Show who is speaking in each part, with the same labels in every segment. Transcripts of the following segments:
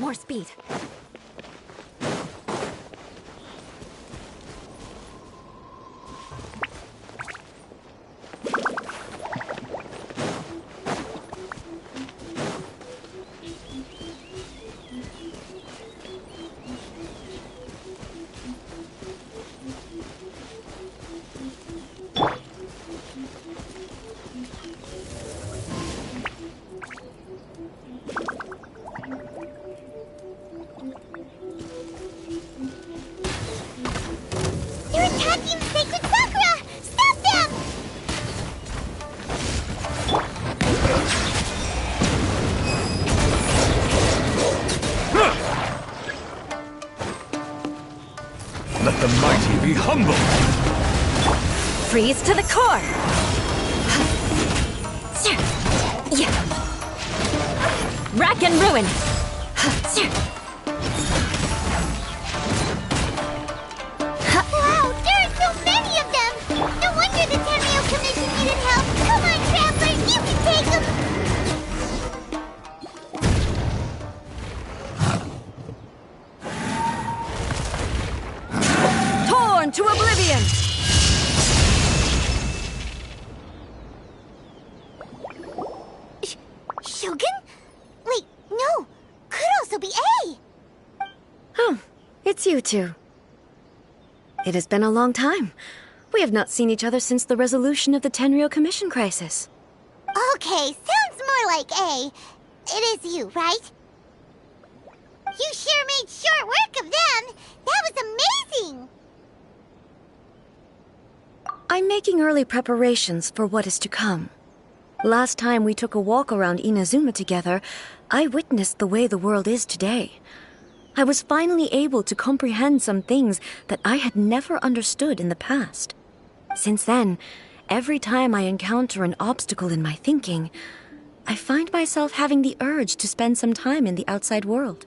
Speaker 1: more speed.
Speaker 2: Let the mighty be humble!
Speaker 1: Freeze to the core! Rack and ruin!
Speaker 3: Wow, there are so many of them! No wonder the Tenryo Commission needed help! Come on, Traveler, you can take them!
Speaker 1: Torn to oblivion!
Speaker 3: Shogun? Wait, no! Could also be A!
Speaker 1: Oh, it's you two. It has been a long time. We have not seen each other since the resolution of the Tenryo Commission crisis.
Speaker 3: Okay, sounds more like A. It is you, right? You sure made short work of them! That was amazing!
Speaker 1: I'm making early preparations for what is to come. Last time we took a walk around Inazuma together, I witnessed the way the world is today. I was finally able to comprehend some things that I had never understood in the past. Since then, every time I encounter an obstacle in my thinking, I find myself having the urge to spend some time in the outside world.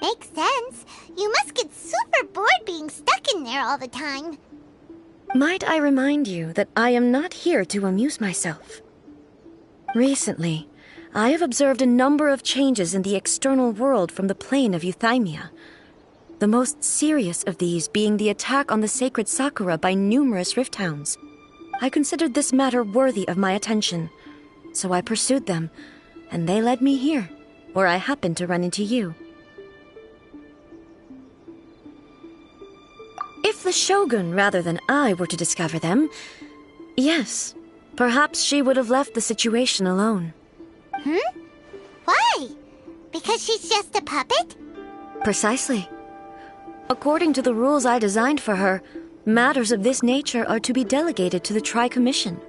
Speaker 3: Makes sense. You must get super bored being stuck in there all the time.
Speaker 1: Might I remind you that I am not here to amuse myself? Recently, I have observed a number of changes in the external world from the plane of Euthymia. The most serious of these being the attack on the sacred Sakura by numerous rift hounds. I considered this matter worthy of my attention, so I pursued them, and they led me here, where I happened to run into you. If the Shogun rather than I were to discover them, yes, perhaps she would have left the situation alone.
Speaker 3: Why? Because she's just a puppet?
Speaker 1: Precisely. According to the rules I designed for her, matters of this nature are to be delegated to the Tri-Commission.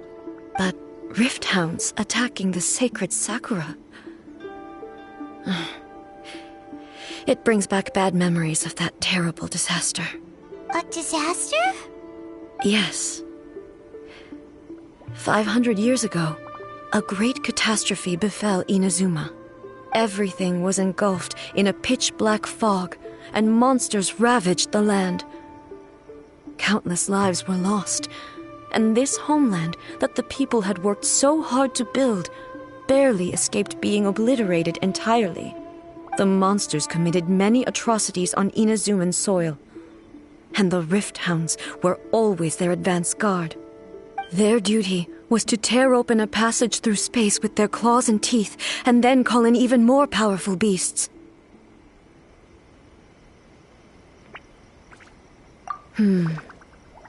Speaker 1: But rift hounds attacking the sacred Sakura... It brings back bad memories of that terrible disaster.
Speaker 3: A disaster?
Speaker 1: Yes. 500 years ago, a great catastrophe befell Inazuma. Everything was engulfed in a pitch-black fog, and monsters ravaged the land. Countless lives were lost, and this homeland that the people had worked so hard to build barely escaped being obliterated entirely. The monsters committed many atrocities on Inazuman soil, and the rift hounds were always their advance guard. Their duty was to tear open a passage through space with their claws and teeth, and then call in even more powerful beasts.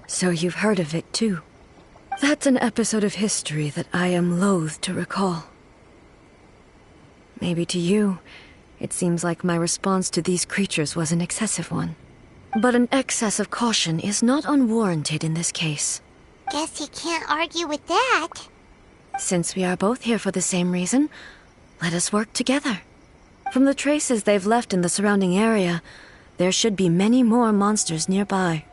Speaker 1: So you've heard of it too. That's an episode of history that I am loath to recall. Maybe to you, it seems like my response to these creatures was an excessive one. But an excess of caution is not unwarranted in this case.
Speaker 3: Guess you can't argue with that.
Speaker 1: Since we are both here for the same reason, let us work together. From the traces they've left in the surrounding area, there should be many more monsters nearby.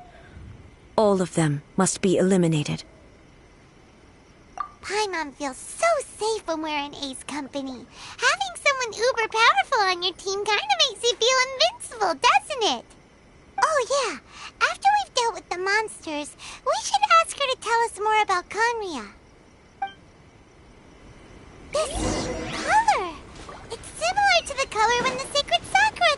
Speaker 1: All of them must be eliminated.
Speaker 3: Paimon feels so safe when we're in Ace company. Having someone uber powerful on your team kind of makes you feel invincible, doesn't it? Oh yeah, after we've dealt with the monsters, we should ask her to tell us more about Conria. This color! It's similar to the color when the sacred Sakura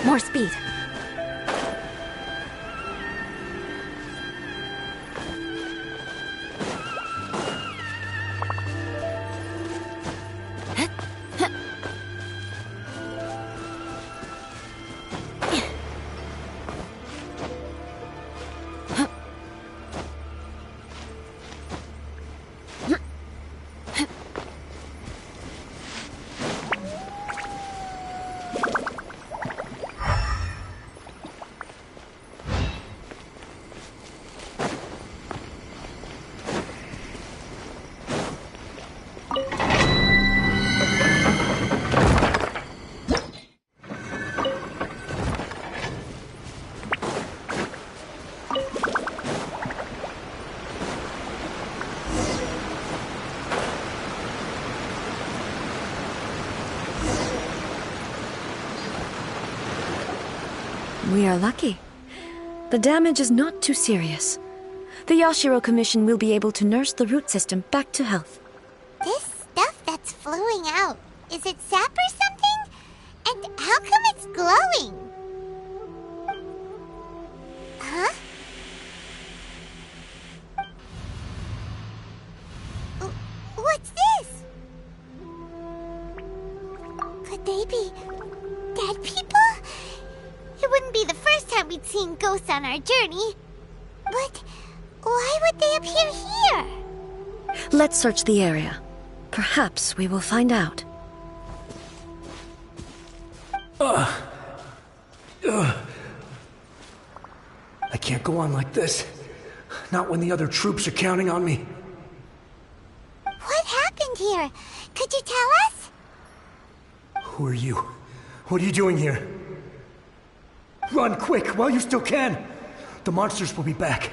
Speaker 1: More speed. We are lucky. The damage is not too serious. The Yashiro Commission will be able to nurse the root system back to health.
Speaker 3: This stuff that's flowing out, is it sap or something? And how come it's glowing? Huh? What's this? Could they be dead people? It wouldn't be the first time we'd seen ghosts on our journey. But why would they appear here?
Speaker 1: Let's search the area. Perhaps we will find out.
Speaker 2: I can't go on like this. Not when the other troops are counting on me.
Speaker 3: What happened here? Could you tell us?
Speaker 2: Who are you? What are you doing here? Run quick while you still can! The monsters will be back.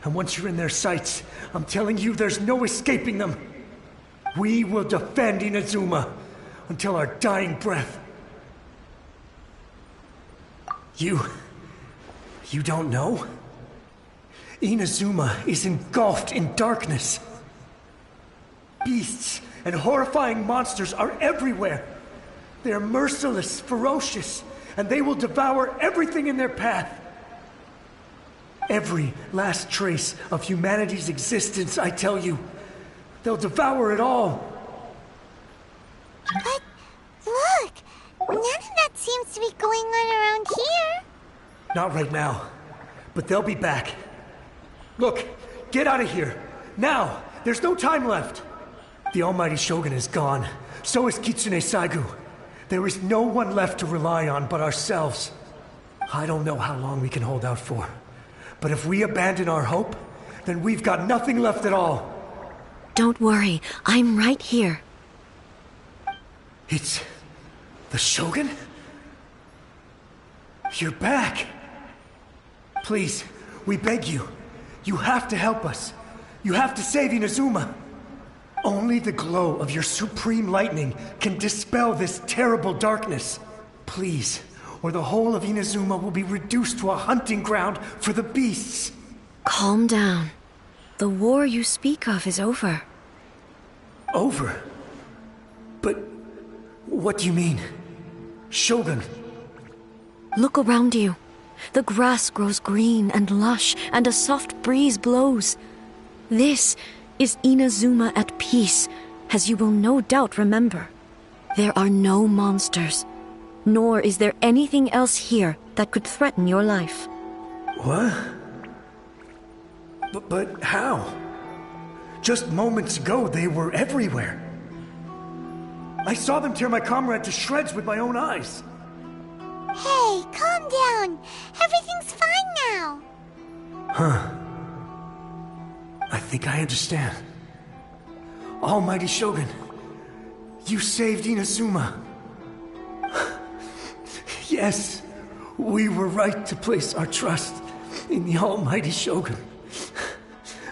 Speaker 2: And once you're in their sights, I'm telling you there's no escaping them. We will defend Inazuma until our dying breath. You don't know? Inazuma is engulfed in darkness. Beasts and horrifying monsters are everywhere. They are merciless, ferocious, and they will devour everything in their path. Every last trace of humanity's existence, I tell you. They'll devour it all.
Speaker 3: But look, none of that seems to be going on around here.
Speaker 2: Not right now, but they'll be back. Look, get out of here. Now, there's no time left. The almighty Shogun is gone. So is Kitsune Saigu. There is no one left to rely on but ourselves. I don't know how long we can hold out for. But if we abandon our hope, then we've got nothing left at all.
Speaker 1: Don't worry, I'm right here.
Speaker 2: It's the Shogun? You're back. Please, we beg you. You have to help us. You have to save Inazuma. Only the glow of your supreme lightning can dispel this terrible darkness. Please, or the whole of Inazuma will be reduced to a hunting ground for the beasts.
Speaker 1: Calm down. The war you speak of is over.
Speaker 2: Over? But what do you mean? Shogun?
Speaker 1: Look around you. The grass grows green and lush, and a soft breeze blows. This is Inazuma at peace, as you will no doubt remember. There are no monsters, nor is there anything else here that could threaten your life.
Speaker 2: What? But how? Just moments ago, they were everywhere. I saw them tear my comrade to shreds with my own eyes.
Speaker 3: Hey, calm down. Everything's fine now.
Speaker 2: Huh. I think I understand. Almighty Shogun, you saved Inazuma. Yes, we were right to place our trust in the Almighty Shogun.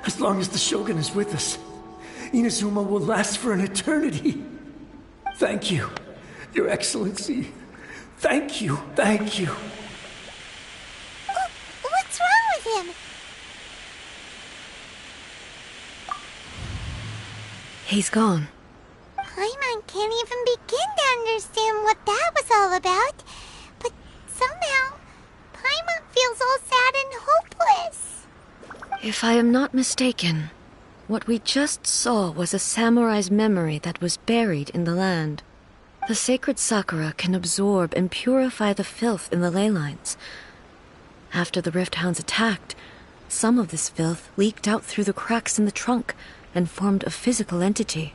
Speaker 2: As long as the Shogun is with us, Inazuma will last for an eternity. Thank you, Your Excellency. Thank you, thank you.
Speaker 3: What's wrong with him?
Speaker 1: He's gone.
Speaker 3: Paimon can't even begin to understand what that was all about. But some
Speaker 1: If I am not mistaken, what we just saw was a samurai's memory that was buried in the land. The sacred sakura can absorb and purify the filth in the ley lines. After the Rift Hounds attacked, some of this filth leaked out through the cracks in the trunk and formed a physical entity.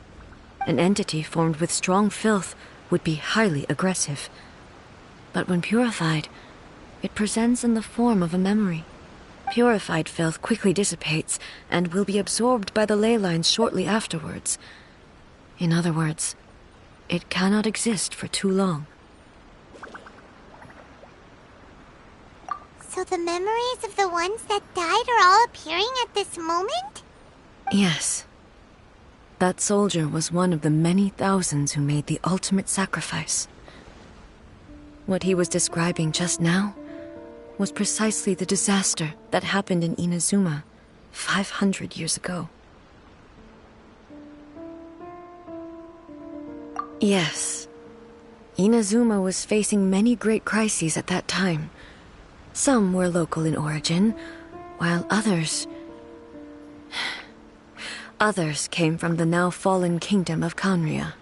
Speaker 1: An entity formed with strong filth would be highly aggressive. But when purified, it presents in the form of a memory. Purified filth quickly dissipates and will be absorbed by the ley lines shortly afterwards. In other words, it cannot exist for too long.
Speaker 3: So the memories of the ones that died are all appearing at this moment?
Speaker 1: Yes. That soldier was one of the many thousands who made the ultimate sacrifice. What he was describing just now was precisely the disaster that happened in Inazuma 500 years ago. Yes, Inazuma was facing many great crises at that time. Some were local in origin, while others came from the now fallen kingdom of Kanria.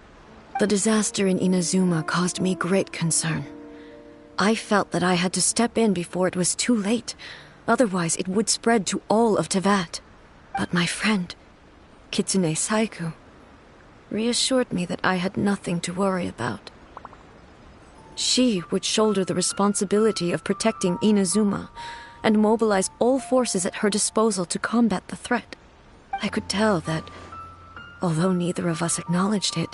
Speaker 1: The disaster in Inazuma caused me great concern. I felt that I had to step in before it was too late, otherwise it would spread to all of Teyvat. But my friend, Kitsune Saiku, reassured me that I had nothing to worry about. She would shoulder the responsibility of protecting Inazuma and mobilize all forces at her disposal to combat the threat. I could tell that, although neither of us acknowledged it,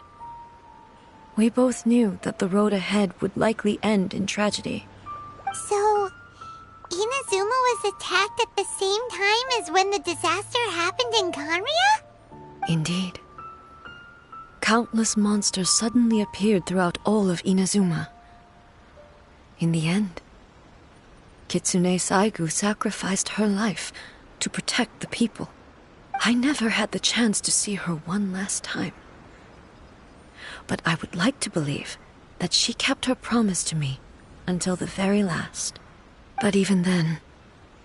Speaker 1: we both knew that the road ahead would likely end in tragedy.
Speaker 3: So, Inazuma was attacked at the same time as when the disaster happened in Kanria?
Speaker 1: Indeed. Countless monsters suddenly appeared throughout all of Inazuma. In the end, Kitsune Saigu sacrificed her life to protect the people. I never had the chance to see her one last time. But I would like to believe that she kept her promise to me until the very last. But even then,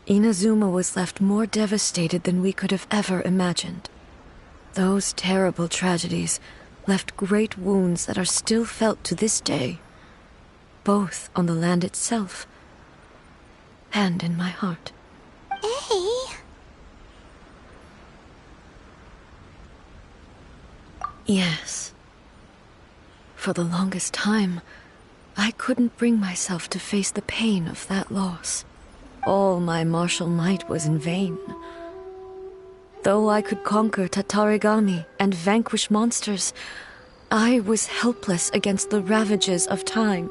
Speaker 1: Inazuma was left more devastated than we could have ever imagined. Those terrible tragedies left great wounds that are still felt to this day, both on the land itself and in my heart.
Speaker 3: Hey.
Speaker 1: Yes. For the longest time, I couldn't bring myself to face the pain of that loss. All my martial might was in vain. Though I could conquer Tatarigami and vanquish monsters, I was helpless against the ravages of time,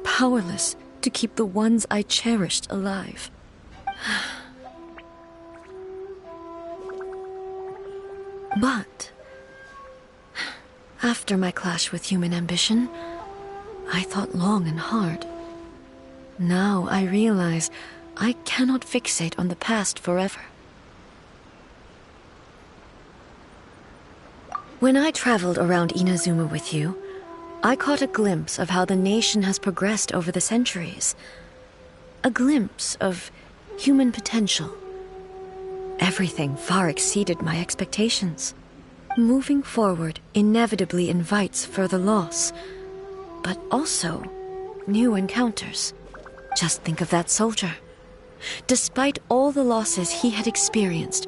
Speaker 1: powerless to keep the ones I cherished alive. But after my clash with human ambition, I thought long and hard. Now I realize I cannot fixate on the past forever. When I traveled around Inazuma with you, I caught a glimpse of how the nation has progressed over the centuries. A glimpse of human potential. Everything far exceeded my expectations. Moving forward inevitably invites further loss, but also new encounters. Just think of that soldier. Despite all the losses he had experienced,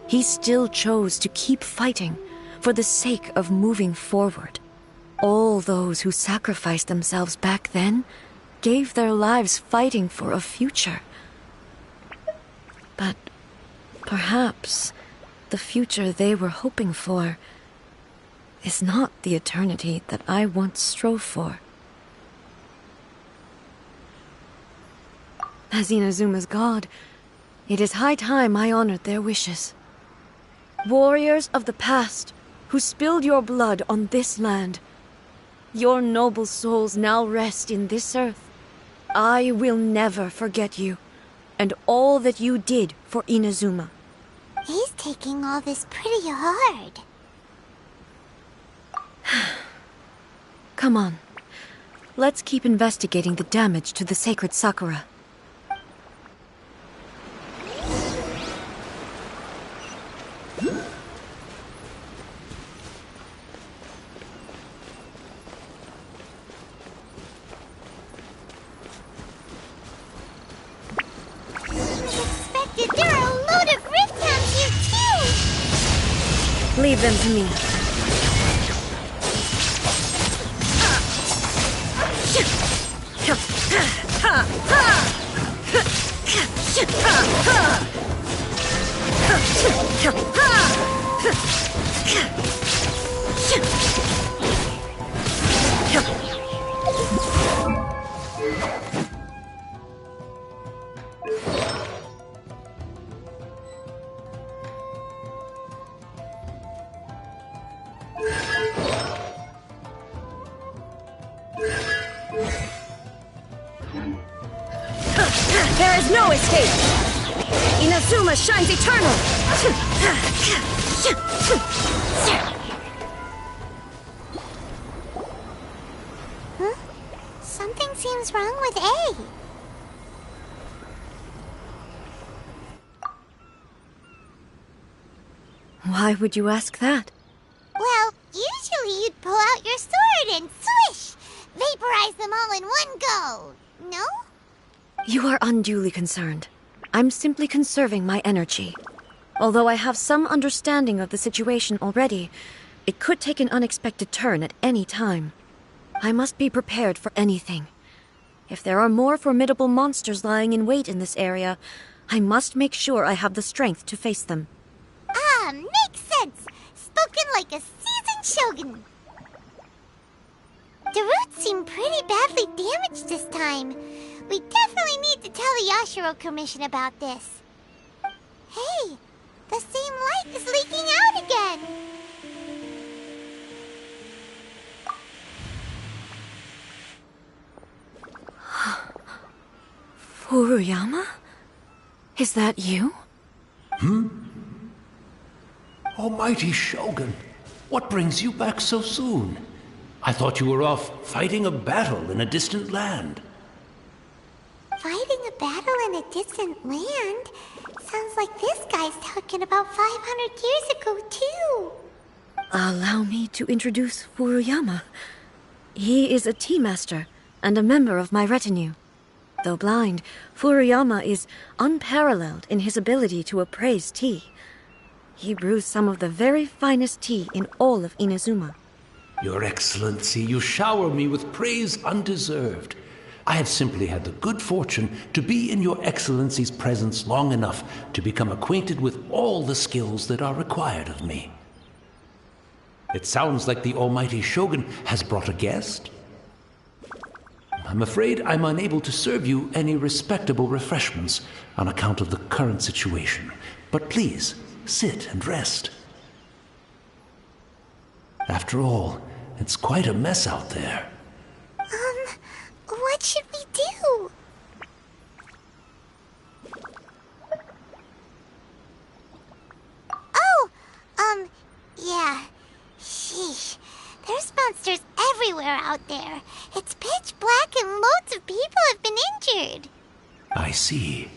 Speaker 1: he still chose to keep fighting for the sake of moving forward. All those who sacrificed themselves back then gave their lives fighting for a future. But perhaps the future they were hoping for is not the eternity that I once strove for. As Inazuma's god, it is high time I honored their wishes. Warriors of the past, who spilled your blood on this land, your noble souls now rest in this earth. I will never forget you, and all that you did for Inazuma.
Speaker 3: He's taking all this pretty hard.
Speaker 1: Come on. Let's keep investigating the damage to the sacred Sakura. Leave them to me. There is no escape! Inazuma shines eternal!
Speaker 3: Huh? Something seems wrong with A.
Speaker 1: Why would you ask that?
Speaker 3: Well, usually you'd pull out your sword and swish! Vaporize them all in one go! No?
Speaker 1: You are unduly concerned. I'm simply conserving my energy. Although I have some understanding of the situation already, it could take an unexpected turn at any time. I must be prepared for anything. If there are more formidable monsters lying in wait in this area, I must make sure I have the strength to face them.
Speaker 3: Ah, makes sense! Spoken like a seasoned shogun! The roots seem pretty badly damaged this time. We definitely need to tell the Yashiro Commission about this. Hey, the same light is leaking out again!
Speaker 1: Furuyama? Is that you?
Speaker 4: Almighty Shogun, what brings you back so soon? I thought you were off fighting a battle in a distant land.
Speaker 3: Fighting a battle in a distant land? Sounds like this guy's talking about 500 years ago, too.
Speaker 1: Allow me to introduce Furuyama. He is a tea master and a member of my retinue. Though blind, Furuyama is unparalleled in his ability to appraise tea. He brews some of the very finest tea in all of Inazuma.
Speaker 4: Your Excellency, you shower me with praise undeserved. I have simply had the good fortune to be in Your Excellency's presence long enough to become acquainted with all the skills that are required of me. It sounds like the Almighty Shogun has brought a guest. I'm afraid I'm unable to serve you any respectable refreshments on account of the current situation. But please, sit and rest. After all, it's quite a mess out there.
Speaker 3: What should we do? Oh, yeah. Sheesh. There's monsters everywhere out there. It's pitch black and loads of people have been injured.
Speaker 4: I see.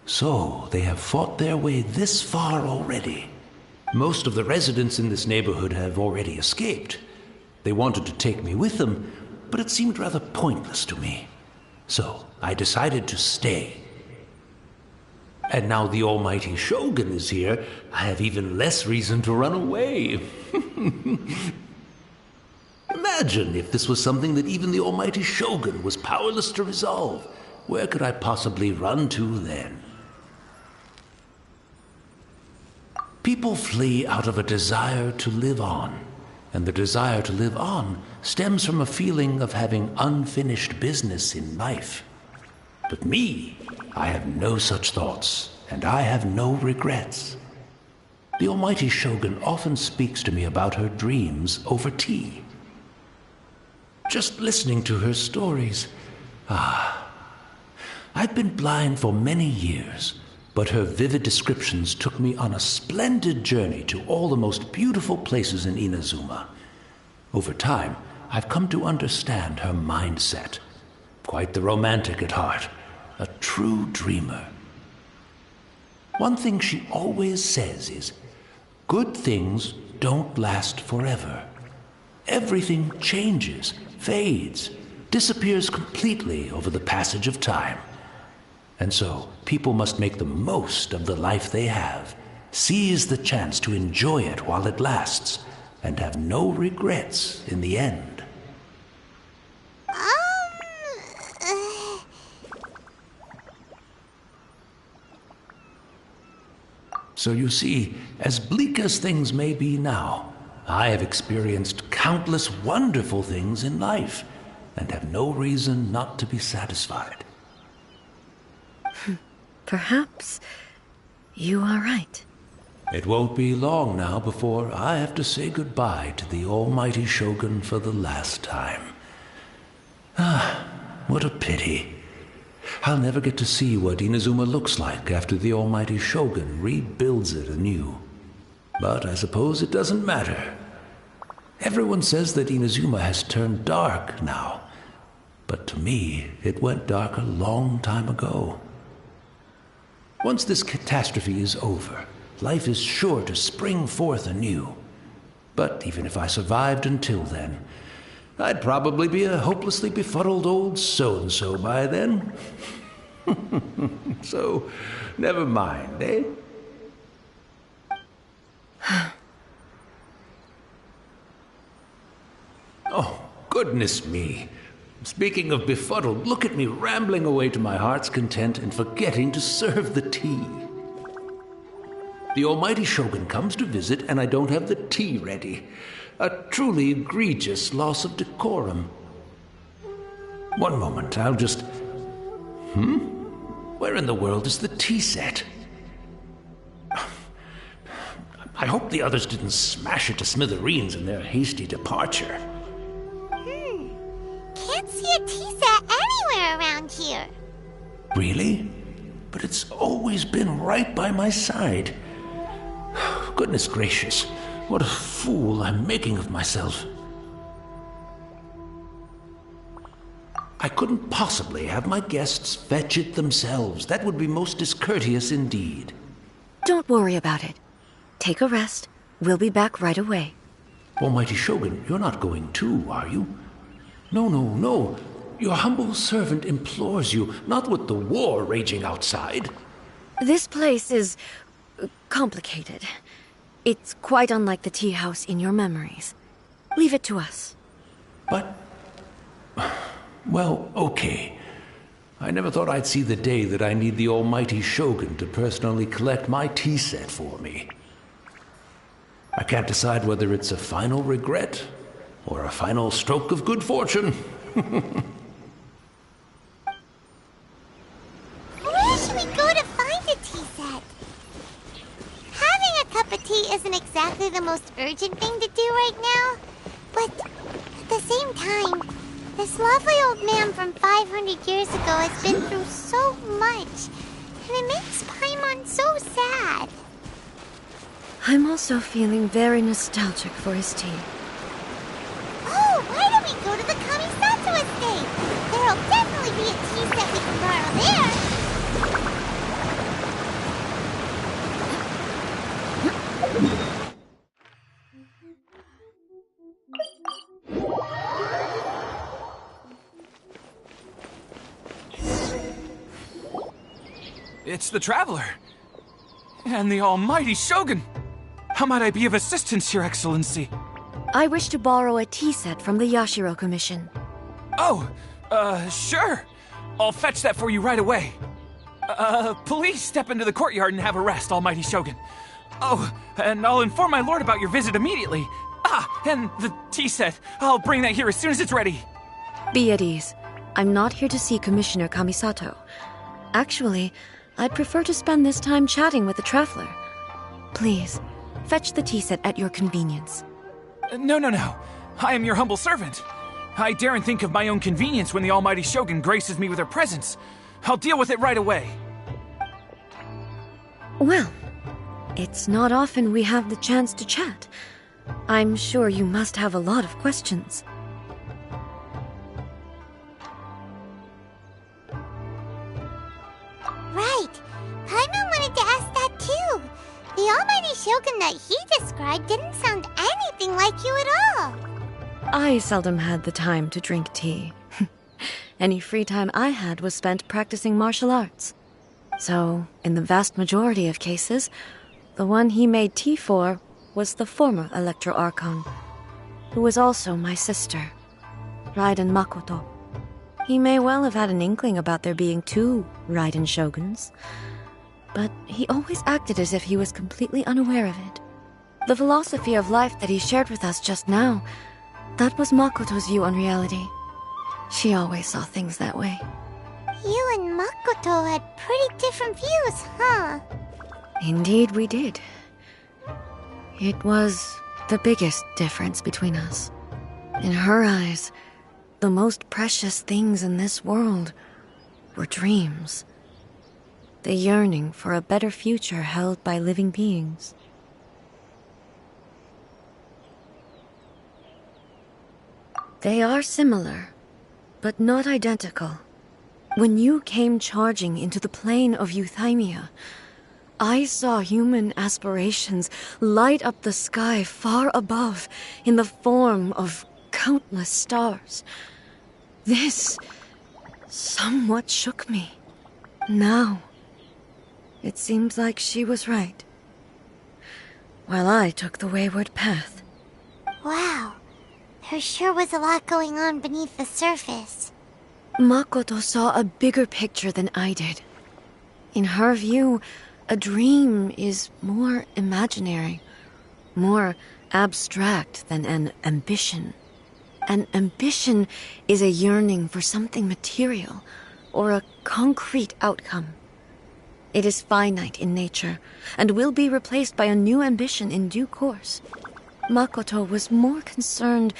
Speaker 4: So, they have fought their way this far already. Most of the residents in this neighborhood have already escaped. They wanted to take me with them, but it seemed rather pointless to me. So, I decided to stay. And now the Almighty Shogun is here, I have even less reason to run away. Imagine if this was something that even the Almighty Shogun was powerless to resolve. Where could I possibly run to then? People flee out of a desire to live on, and the desire to live on stems from a feeling of having unfinished business in life. But me, I have no such thoughts, and I have no regrets. The Almighty Shogun often speaks to me about her dreams over tea. Just listening to her stories, I've been blind for many years, but her vivid descriptions took me on a splendid journey to all the most beautiful places in Inazuma. Over time, I've come to understand her mindset. Quite the romantic at heart, a true dreamer. One thing she always says is, good things don't last forever. Everything changes, fades, disappears completely over the passage of time. And so, people must make the most of the life they have Seize the chance to enjoy it while it lasts, and have no regrets in the end. So you see, as bleak as things may be now, I have experienced countless wonderful things in life, and have no reason not to be satisfied.
Speaker 1: Perhaps you are right.
Speaker 4: It won't be long now before I have to say goodbye to the almighty Shogun for the last time. Ah, what a pity. I'll never get to see what Inazuma looks like after the almighty Shogun rebuilds it anew. But I suppose it doesn't matter. Everyone says that Inazuma has turned dark now, but to me, it went dark a long time ago. Once this catastrophe is over, life is sure to spring forth anew. But even if I survived until then, I'd probably be a hopelessly befuddled old so-and-so by then. So, never mind, eh? Oh, goodness me. Speaking of befuddled, look at me rambling away to my heart's content and forgetting to serve the tea. The almighty Shogun comes to visit and I don't have the tea ready. A truly egregious loss of decorum. One moment, I'll just... Where in the world is the tea set? I hope the others didn't smash it to smithereens in their hasty departure.
Speaker 3: Can't see a tea set anywhere around here.
Speaker 4: Really? But it's always been right by my side. Goodness gracious, what a fool I'm making of myself. I couldn't possibly have my guests fetch it themselves. That would be most discourteous indeed.
Speaker 1: Don't worry about it. Take a rest. We'll be back right away.
Speaker 4: Almighty Shogun, you're not going too, are you? No. Your humble servant implores you, not with the war raging outside.
Speaker 1: This place is complicated. It's quite unlike the tea house in your memories. Leave it to us.
Speaker 4: But... well, okay. I never thought I'd see the day that I need the almighty Shogun to personally collect my tea set for me. I can't decide whether it's a final regret or a final stroke of good fortune.
Speaker 3: Where should we go to find a tea set? Having a cup of tea isn't exactly the most urgent thing to do right now, but at the same time, this lovely old man from 500 years ago has been through so much, and it makes Paimon so sad.
Speaker 1: I'm also feeling very nostalgic for his tea.
Speaker 3: Oh, why don't we go to the Kamisato estate? There'll definitely be a tea set we can borrow there.
Speaker 5: It's the Traveler. And the almighty Shogun. How might I be of assistance, Your Excellency?
Speaker 1: I wish to borrow a tea set from the Yashiro Commission.
Speaker 5: Oh, sure. I'll fetch that for you right away. Please step into the courtyard and have a rest, almighty Shogun. Oh, and I'll inform my lord about your visit immediately. Ah, and the tea set. I'll bring that here as soon as it's ready.
Speaker 1: Be at ease. I'm not here to see Commissioner Kamisato. Actually, I'd prefer to spend this time chatting with the Traveler. Please, fetch the tea set at your convenience.
Speaker 5: No. I am your humble servant. I daren't think of my own convenience when the almighty Shogun graces me with her presence. I'll deal with it right away.
Speaker 1: Well, it's not often we have the chance to chat. I'm sure you must have a lot of questions.
Speaker 3: Right. Paimon wanted to ask that too. The almighty Shogun that he described didn't sound anything like you at all.
Speaker 1: I seldom had the time to drink tea. Any free time I had was spent practicing martial arts. So, in the vast majority of cases, The one he made tea for was the former Electro Archon, who was also my sister, Raiden Makoto. He may well have had an inkling about there being two Raiden shoguns, but he always acted as if he was completely unaware of it. The philosophy of life that he shared with us just now, that was Makoto's view on reality. She always saw things that way.
Speaker 3: You and Makoto had pretty different views, huh?
Speaker 1: Indeed we did. It was the biggest difference between us. In her eyes, the most precious things in this world were dreams. The yearning for a better future held by living beings. They are similar, but not identical. When you came charging into the plane of Euthymia, I saw human aspirations light up the sky far above in the form of countless stars. This somewhat shook me. Now, it seems like she was right, while I took the wayward path.
Speaker 3: Wow, there sure was a lot going on beneath the surface.
Speaker 1: Makoto saw a bigger picture than I did. In her view, a dream is more imaginary, more abstract than an ambition. An ambition is a yearning for something material, or a concrete outcome. It is finite in nature, and will be replaced by a new ambition in due course. Makoto was more concerned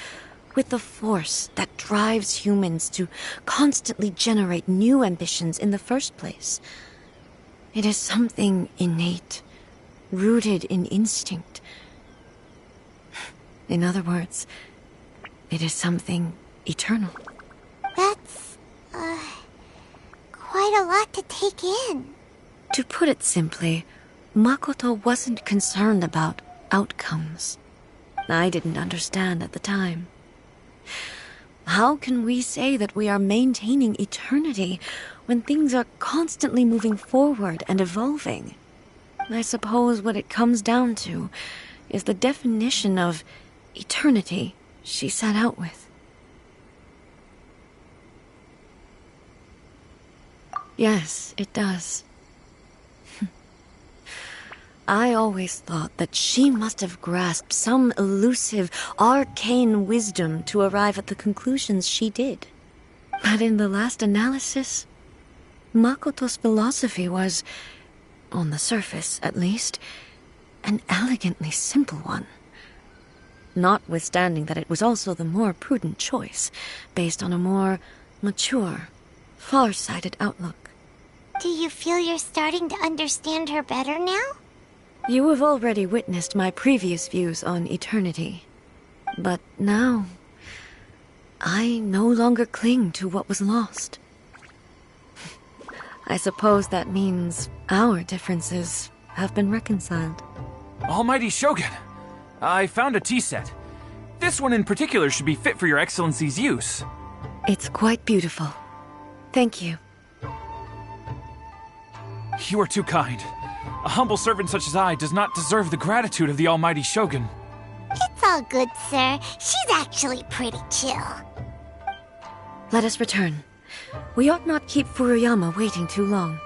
Speaker 1: with the force that drives humans to constantly generate new ambitions in the first place. It is something innate, rooted in instinct. In other words, it is something eternal.
Speaker 3: That's, quite a lot to take in.
Speaker 1: To put it simply, Makoto wasn't concerned about outcomes. I didn't understand at the time. How can we say that we are maintaining eternity when things are constantly moving forward and evolving? I suppose what it comes down to is the definition of eternity she set out with. Yes, it does. I always thought that she must have grasped some elusive, arcane wisdom to arrive at the conclusions she did. But in the last analysis, Makoto's philosophy was, on the surface at least, an elegantly simple one. Notwithstanding that it was also the more prudent choice, based on a more mature, far-sighted outlook.
Speaker 3: Do you feel you're starting to understand her better now?
Speaker 1: You have already witnessed my previous views on eternity. But now, I no longer cling to what was lost. I suppose that means our differences have been reconciled.
Speaker 5: Almighty Shogun, I found a tea set. This one in particular should be fit for your Excellency's use.
Speaker 1: It's quite beautiful. Thank you.
Speaker 5: You are too kind. A humble servant such as I does not deserve the gratitude of the Almighty Shogun.
Speaker 3: It's all good, sir. She's actually pretty chill.
Speaker 1: Let us return. We ought not keep Furuyama waiting too long.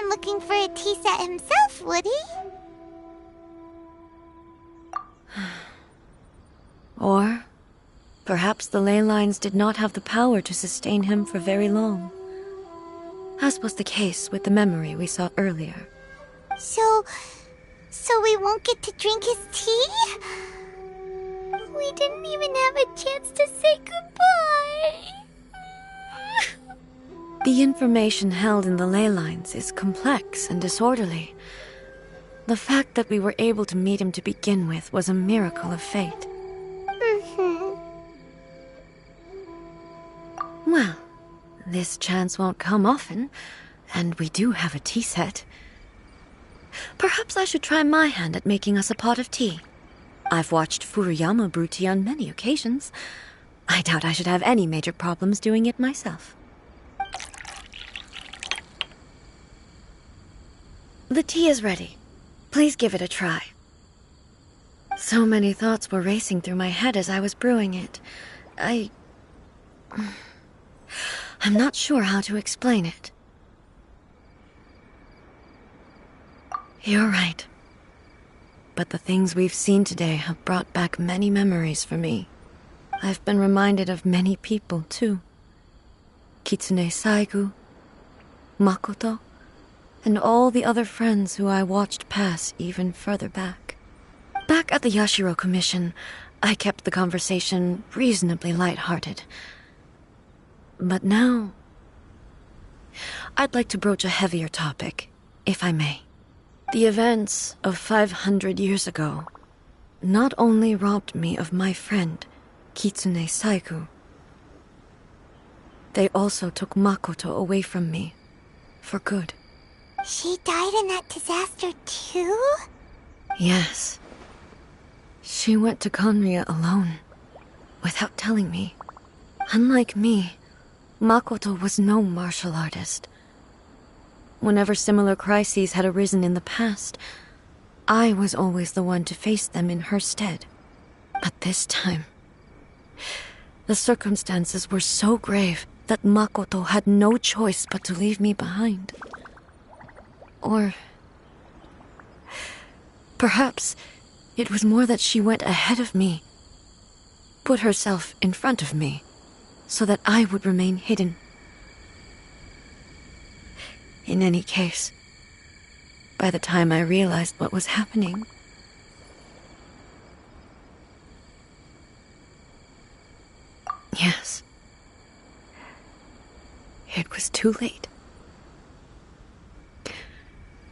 Speaker 3: Looking for a tea set himself, would he?
Speaker 1: Or perhaps the ley lines did not have the power to sustain him for very long, as was the case with the memory we saw earlier.
Speaker 3: So we won't get to drink his tea? We didn't even have a chance to say goodbye.
Speaker 1: The information held in the ley lines is complex and disorderly. The fact that we were able to meet him to begin with was a miracle of fate. Well, this chance won't come often, and we do have a tea set. Perhaps I should try my hand at making us a pot of tea. I've watched Furuyama brew tea on many occasions. I doubt I should have any major problems doing it myself. The tea is ready. Please give it a try. So many thoughts were racing through my head as I was brewing it. I'm not sure how to explain it. You're right. But the things we've seen today have brought back many memories for me. I've been reminded of many people, too. Kitsune Saigu, Makoto, and all the other friends who I watched pass even further back. Back at the Yashiro Commission, I kept the conversation reasonably lighthearted. But now, I'd like to broach a heavier topic, if I may. The events of 500 years ago not only robbed me of my friend, Kitsune Saigu, they also took Makoto away from me, for good.
Speaker 3: She died in that disaster too?
Speaker 1: Yes. She went to Conria alone, without telling me. Unlike me, Makoto was no martial artist. Whenever similar crises had arisen in the past, I was always the one to face them in her stead. But this time, the circumstances were so grave that Makoto had no choice but to leave me behind. Or perhaps it was more that she went ahead of me, put herself in front of me, so that I would remain hidden. In any case, by the time I realized what was happening, yes, it was too late.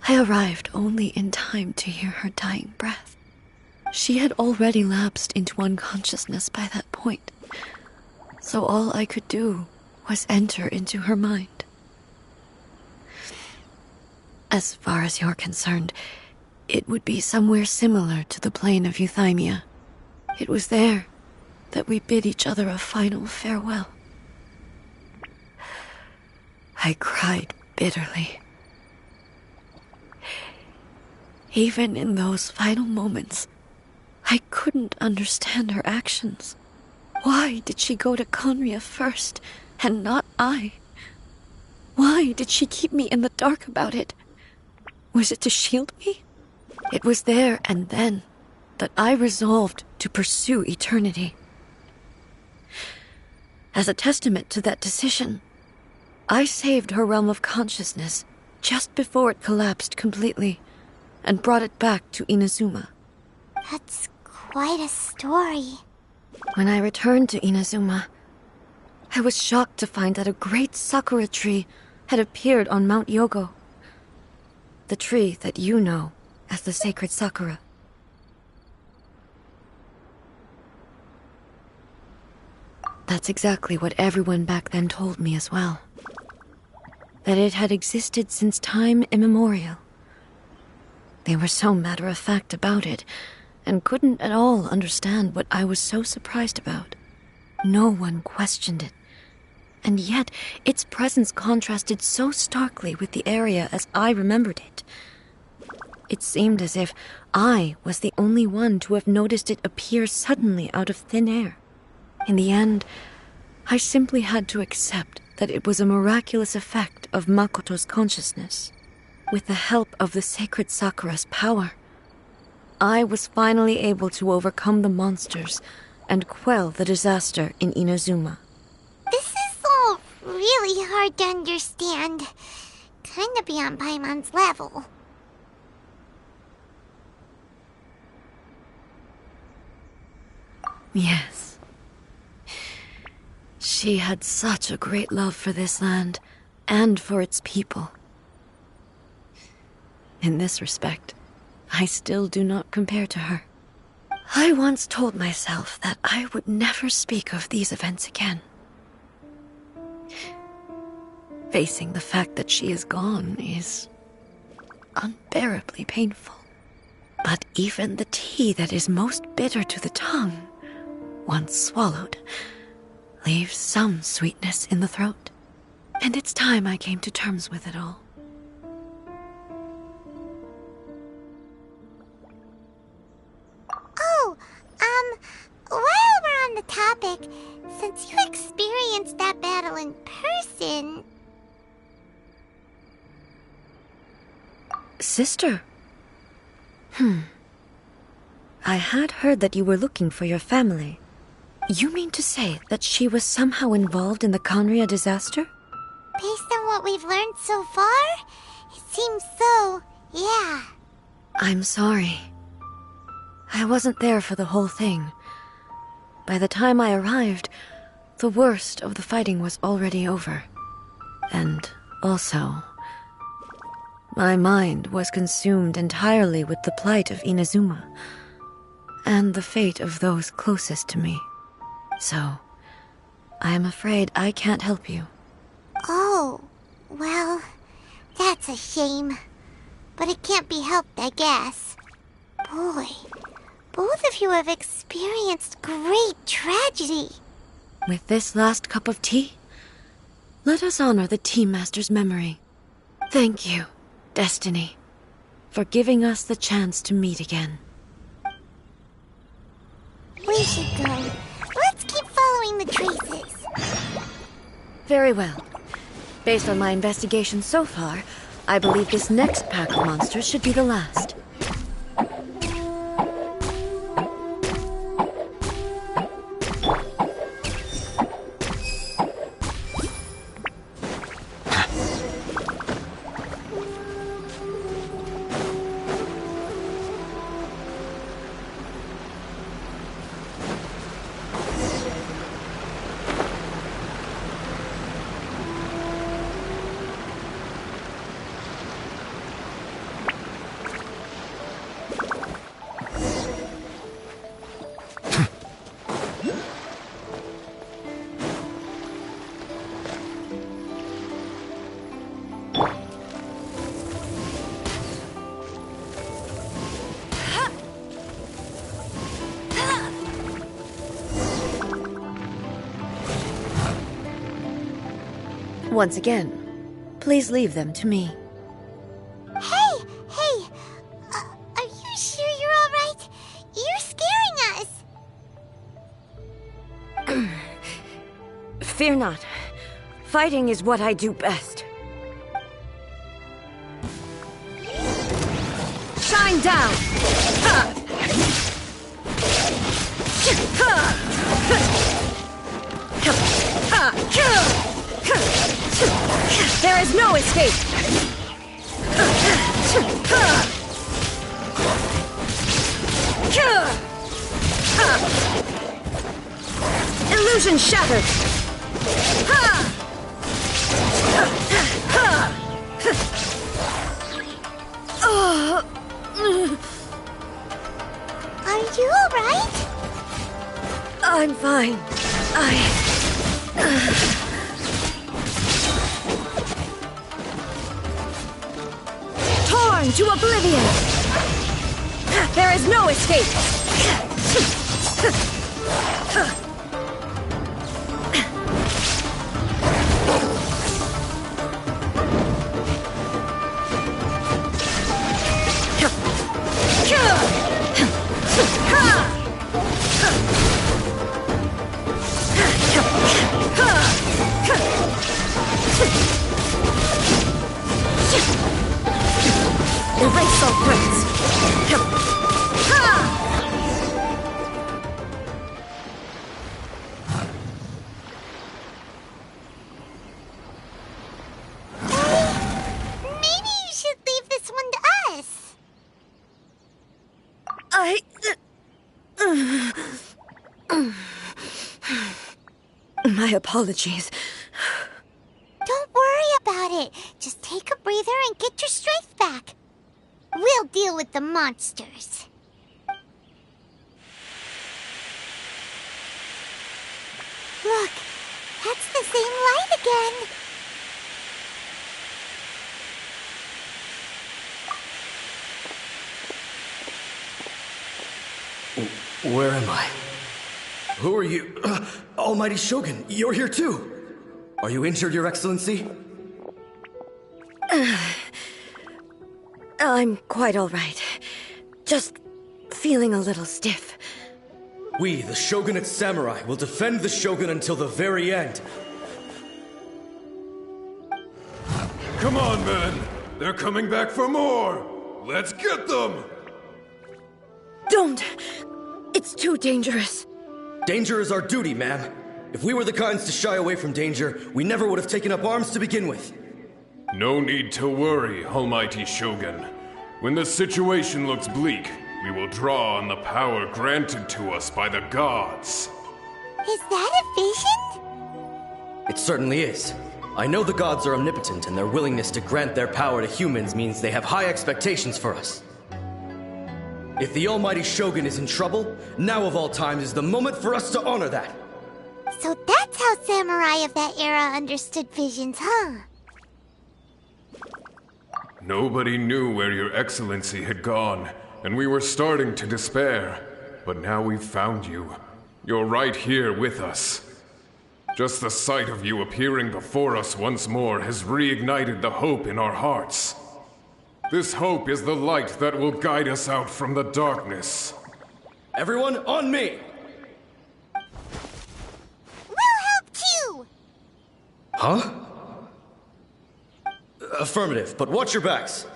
Speaker 1: I arrived only in time to hear her dying breath. She had already lapsed into unconsciousness by that point, so all I could do was enter into her mind. As far as you're concerned, it would be somewhere similar to the plane of Euthymia. It was there that we bid each other a final farewell. I cried bitterly. Even in those final moments, I couldn't understand her actions. Why did she go to Conria first, and not I? Why did she keep me in the dark about it? Was it to shield me? It was there and then that I resolved to pursue eternity. As a testament to that decision, I saved her realm of consciousness just before it collapsed completely, and brought it back to Inazuma.
Speaker 3: That's quite a story.
Speaker 1: When I returned to Inazuma, I was shocked to find that a great sakura tree had appeared on Mount Yogo. The tree that you know as the sacred sakura. That's exactly what everyone back then told me as well. That it had existed since time immemorial. They were so matter-of-fact about it, and couldn't at all understand what I was so surprised about. No one questioned it, and yet its presence contrasted so starkly with the area as I remembered it. It seemed as if I was the only one to have noticed it appear suddenly out of thin air. In the end, I simply had to accept that it was a miraculous effect of Makoto's consciousness. With the help of the sacred Sakura's power, I was finally able to overcome the monsters and quell the disaster in Inazuma.
Speaker 3: This is all really hard to understand. Kinda beyond Paimon's level.
Speaker 1: Yes. She had such a great love for this land, and for its people. In this respect, I still do not compare to her. I once told myself that I would never speak of these events again. Facing the fact that she is gone is unbearably painful. But even the tea that is most bitter to the tongue, once swallowed, leaves some sweetness in the throat. And it's time I came to terms with it all.
Speaker 3: Oh, while we're on the topic, since you experienced that battle in person...
Speaker 1: Sister? I had heard that you were looking for your family. You mean to say that she was somehow involved in the Conria disaster?
Speaker 3: Based on what we've learned so far, it seems so, yeah.
Speaker 1: I'm sorry. I wasn't there for the whole thing. By the time I arrived, the worst of the fighting was already over. And also, my mind was consumed entirely with the plight of Inazuma, and the fate of those closest to me. So, I am afraid I can't help you.
Speaker 3: Oh, well, that's a shame. But it can't be helped, I guess. Boy, both of you have experienced great tragedy.
Speaker 1: With this last cup of tea, let us honor the Tea Master's memory. Thank you, Destiny, for giving us the chance to meet again.
Speaker 3: We should go. Let's keep following the traces.
Speaker 1: Very well. Based on my investigation so far, I believe this next pack of monsters should be the last. Once again, please leave them to me.
Speaker 3: Hey! Are you sure you're all right? You're scaring us!
Speaker 1: Fear not. Fighting is what I do best. Shine down! Ha! There is no escape! Illusion shattered!
Speaker 3: Are you all right?
Speaker 1: I'm fine. Torn to oblivion! There is no escape! Erase all threats!
Speaker 3: Maybe you should leave this one to us.
Speaker 1: My apologies.
Speaker 3: Don't worry about it. Just take a breather and get your strength back. We'll deal with the monsters. Look, that's the same light again.
Speaker 6: Where am I? Who are you? Almighty Shogun, you're here too! Are you injured, Your Excellency?
Speaker 1: I'm quite all right. Just feeling a little stiff.
Speaker 6: We, the Shogunate Samurai, will defend the Shogun until the very end.
Speaker 7: Come on, men! They're coming back for more! Let's get them!
Speaker 1: Don't! It's too dangerous.
Speaker 6: Danger is our duty, ma'am. If we were the kinds to shy away from danger, we never would have taken up arms to begin with.
Speaker 7: No need to worry, Almighty Shogun. When the situation looks bleak, we will draw on the power granted to us by the gods.
Speaker 3: Is that a vision?
Speaker 6: It certainly is. I know the gods are omnipotent, and their willingness to grant their power to humans means they have high expectations for us. If the Almighty Shogun is in trouble, now of all times is the moment for us to honor that.
Speaker 3: So that's how samurai of that era understood visions, huh?
Speaker 7: Nobody knew where Your Excellency had gone, and we were starting to despair. But now we've found you. You're right here with us. Just the sight of you appearing before us once more has reignited the hope in our hearts. This hope is the light that will guide us out from the darkness.
Speaker 6: Everyone, on me!
Speaker 3: We'll help too!
Speaker 6: Huh? Affirmative, but watch your backs.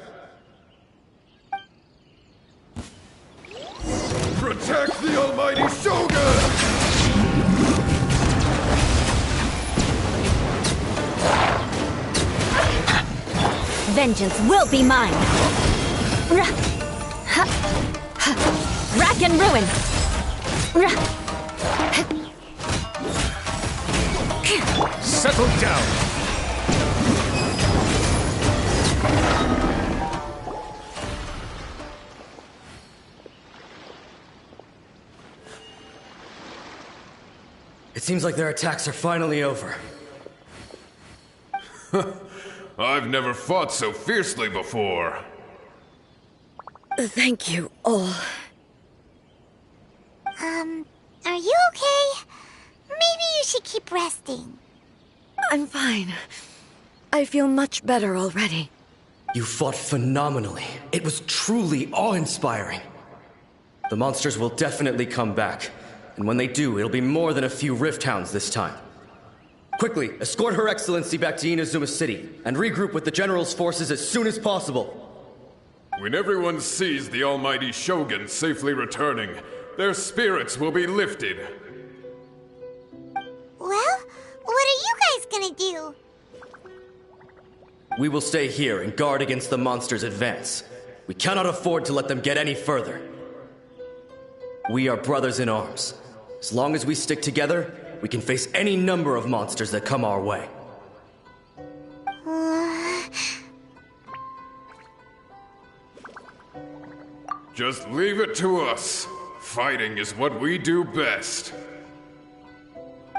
Speaker 7: Protect the Almighty Shogun!
Speaker 8: Vengeance will be mine! Rack and ruin!
Speaker 2: Settle down!
Speaker 6: It seems like their attacks are finally over.
Speaker 7: I've never fought so fiercely before.
Speaker 1: Thank you all.
Speaker 3: Are you okay? Maybe you should keep resting.
Speaker 1: I'm fine. I feel much better already.
Speaker 6: You fought phenomenally. It was truly awe-inspiring. The monsters will definitely come back. And when they do, it'll be more than a few Rift Hounds this time. Quickly, escort Her Excellency back to Inazuma City, and regroup with the General's forces as soon as possible.
Speaker 7: When everyone sees the Almighty Shogun safely returning, their spirits will be lifted.
Speaker 3: Well, what are you guys gonna do?
Speaker 6: We will stay here and guard against the monsters' advance. We cannot afford to let them get any further. We are brothers in arms. As long as we stick together, we can face any number of monsters that come our way.
Speaker 7: Just leave it to us. Fighting is what we do best.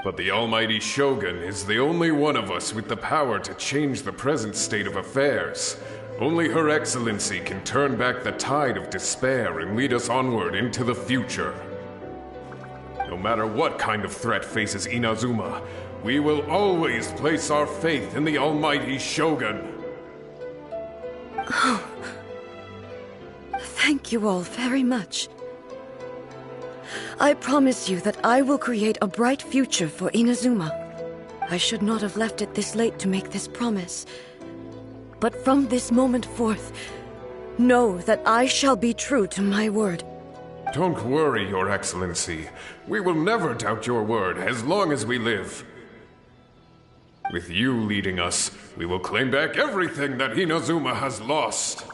Speaker 7: But the Almighty Shogun is the only one of us with the power to change the present state of affairs. Only Her Excellency can turn back the tide of despair and lead us onward into the future. No matter what kind of threat faces Inazuma, we will always place our faith in the Almighty Shogun.
Speaker 1: Oh. Thank you all very much. I promise you that I will create a bright future for Inazuma. I should not have left it this late to make this promise. But from this moment forth, know that I shall be true to my word.
Speaker 7: Don't worry, Your Excellency. We will never doubt your word as long as we live. With you leading us, we will claim back everything that Inazuma has lost.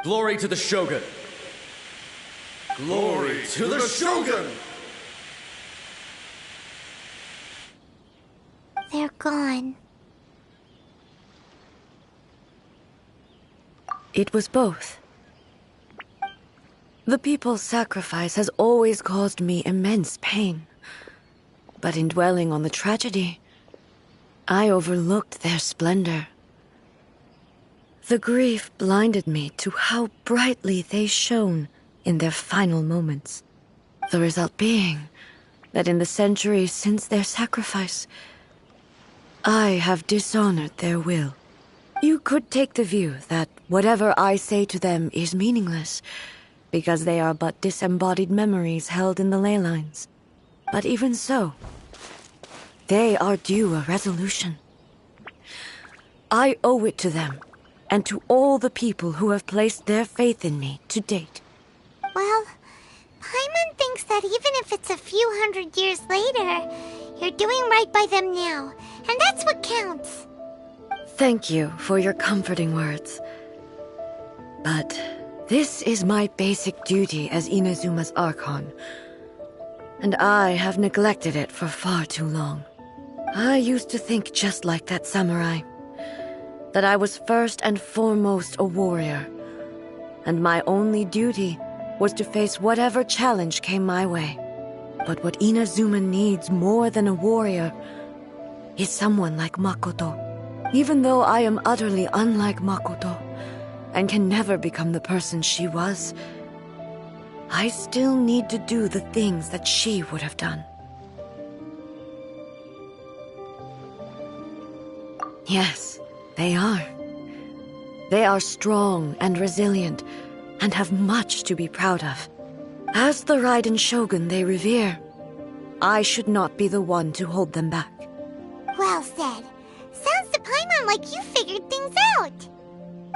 Speaker 6: Glory to the Shogun!
Speaker 7: Glory to the Shogun!
Speaker 3: gone?
Speaker 1: It was both. The people's sacrifice has always caused me immense pain. But in dwelling on the tragedy, I overlooked their splendor. The grief blinded me to how brightly they shone in their final moments. The result being that in the centuries since their sacrifice, I have dishonored their will. You could take the view that whatever I say to them is meaningless, because they are but disembodied memories held in the ley lines. But even so, they are due a resolution. I owe it to them, and to all the people who have placed their faith in me to date.
Speaker 3: Well, Paimon thinks that even if it's a few hundred years later, you're doing right by them now, and that's what counts.
Speaker 1: Thank you for your comforting words. But this is my basic duty as Inazuma's Archon, and I have neglected it for far too long. I used to think just like that samurai, that I was first and foremost a warrior, and my only duty was to face whatever challenge came my way. But what Inazuma needs more than a warrior is someone like Makoto. Even though I am utterly unlike Makoto, and can never become the person she was, I still need to do the things that she would have done. Yes, they are. They are strong and resilient, and have much to be proud of. As the Raiden Shogun they revere, I should not be the one to hold them back.
Speaker 3: Well said. Sounds to Paimon like you figured things out.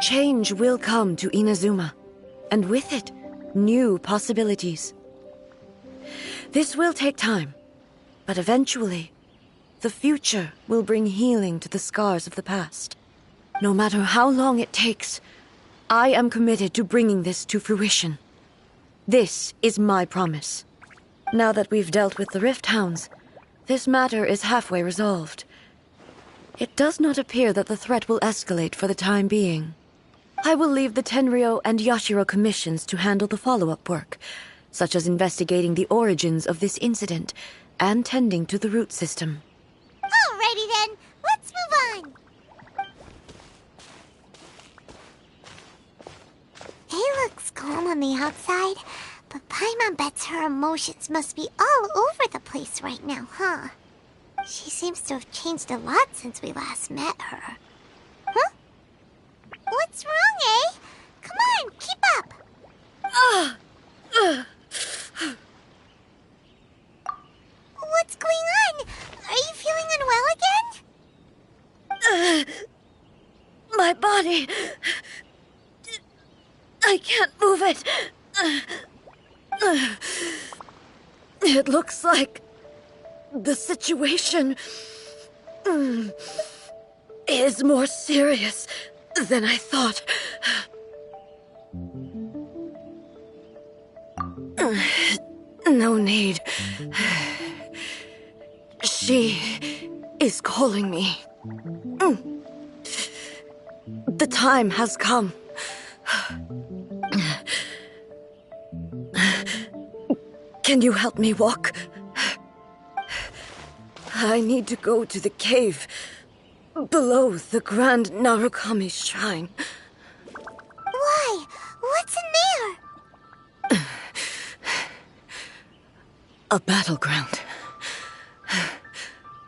Speaker 1: Change will come to Inazuma, and with it, new possibilities. This will take time, but eventually, the future will bring healing to the scars of the past. No matter how long it takes, I am committed to bringing this to fruition. This is my promise. Now that we've dealt with the Rift Hounds, this matter is halfway resolved. It does not appear that the threat will escalate for the time being. I will leave the Tenryo and Yashiro commissions to handle the follow-up work, such as investigating the origins of this incident and tending to the root system.
Speaker 3: Alrighty then, let's move on. It looks calm on the outside, but Paimon bets her emotions must be all over the place right now, huh? She seems to have changed a lot since we last met her. Huh? What's wrong, eh? Come on, keep up! What's going on? Are you feeling unwell again?
Speaker 1: My body... I can't move it. It looks like the situation is more serious than I thought. No need. She is calling me. The time has come. Can you help me walk? I need to go to the cave below the Grand Narukami Shrine.
Speaker 3: Why? What's in there?
Speaker 1: A battleground.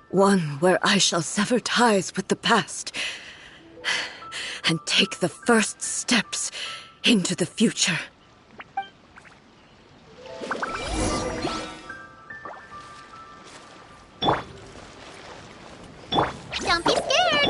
Speaker 1: One where I shall sever ties with the past and take the first steps into the future.
Speaker 3: Don't be scared!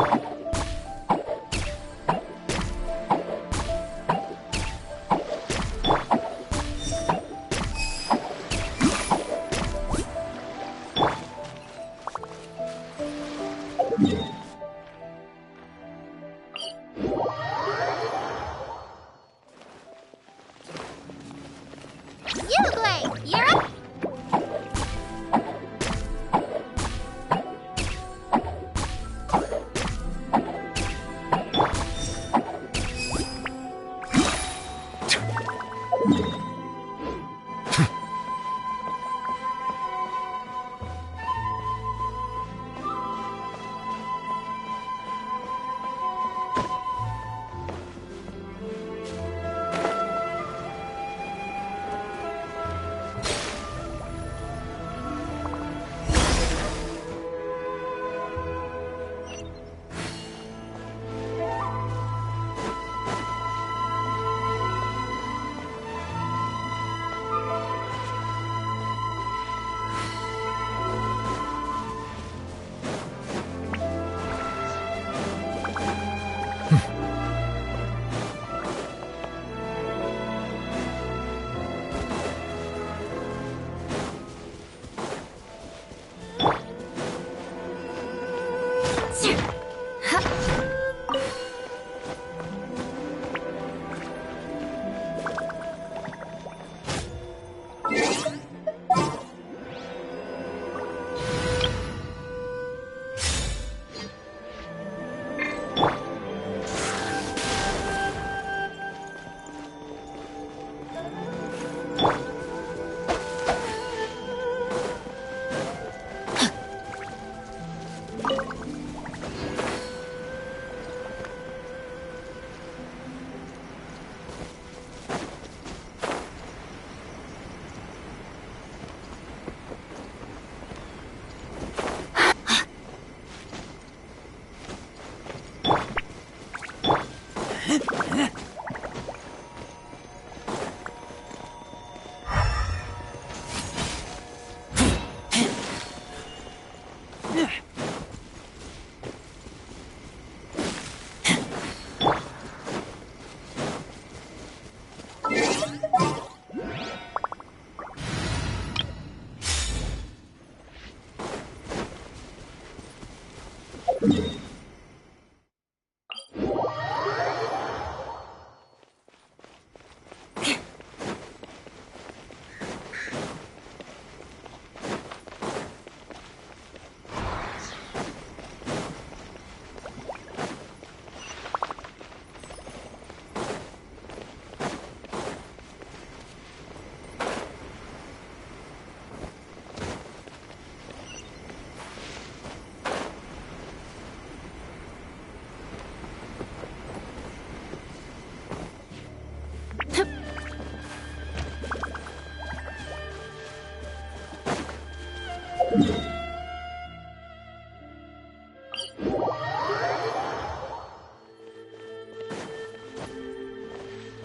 Speaker 3: Uruguay, you're up!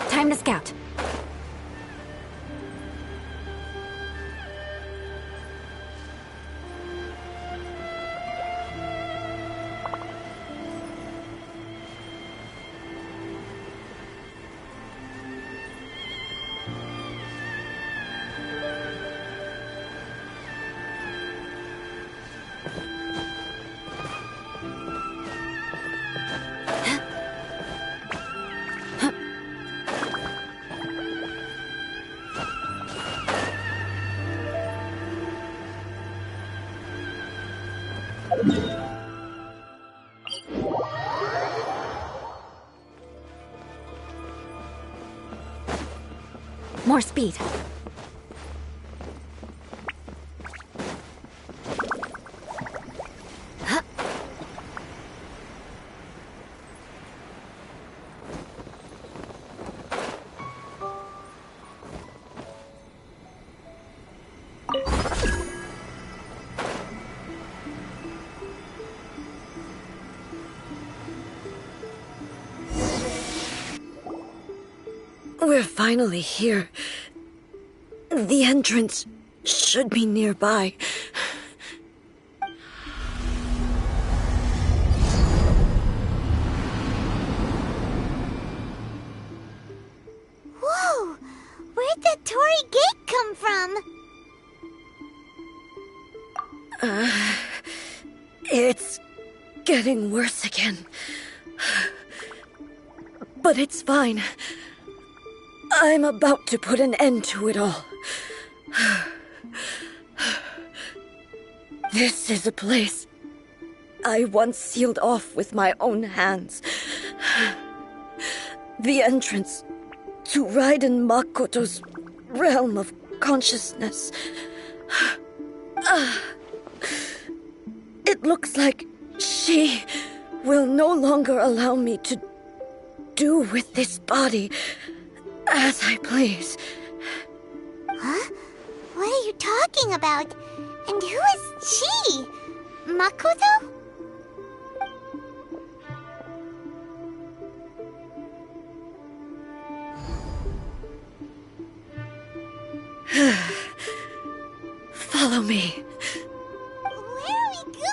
Speaker 8: Time to scout. More speed.
Speaker 1: We're finally here. The entrance should be nearby.
Speaker 3: Whoa! Where'd that Torii gate come from?
Speaker 1: It's getting worse again. But it's fine. I'm about to put an end to it all. This is a place I once sealed off with my own hands. The entrance to Raiden Makoto's realm of consciousness. It looks like she will no longer allow me to do with this body as I please.
Speaker 3: Huh? What are you talking about? And who is she? Makoto?
Speaker 1: Follow me.
Speaker 3: Where are we go?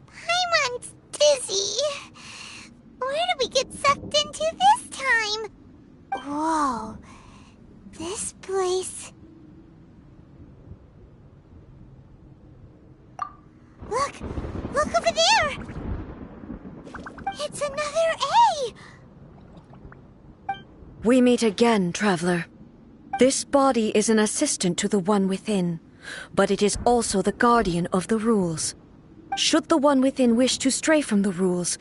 Speaker 3: Paimon's dizzy. Where did we get sucked into this time? Whoa. This place... Look! Look over there! It's another A!
Speaker 1: We meet again, traveler. This body is an assistant to the one within, but it is also the guardian of the rules. Should the one within wish to stray from the rules,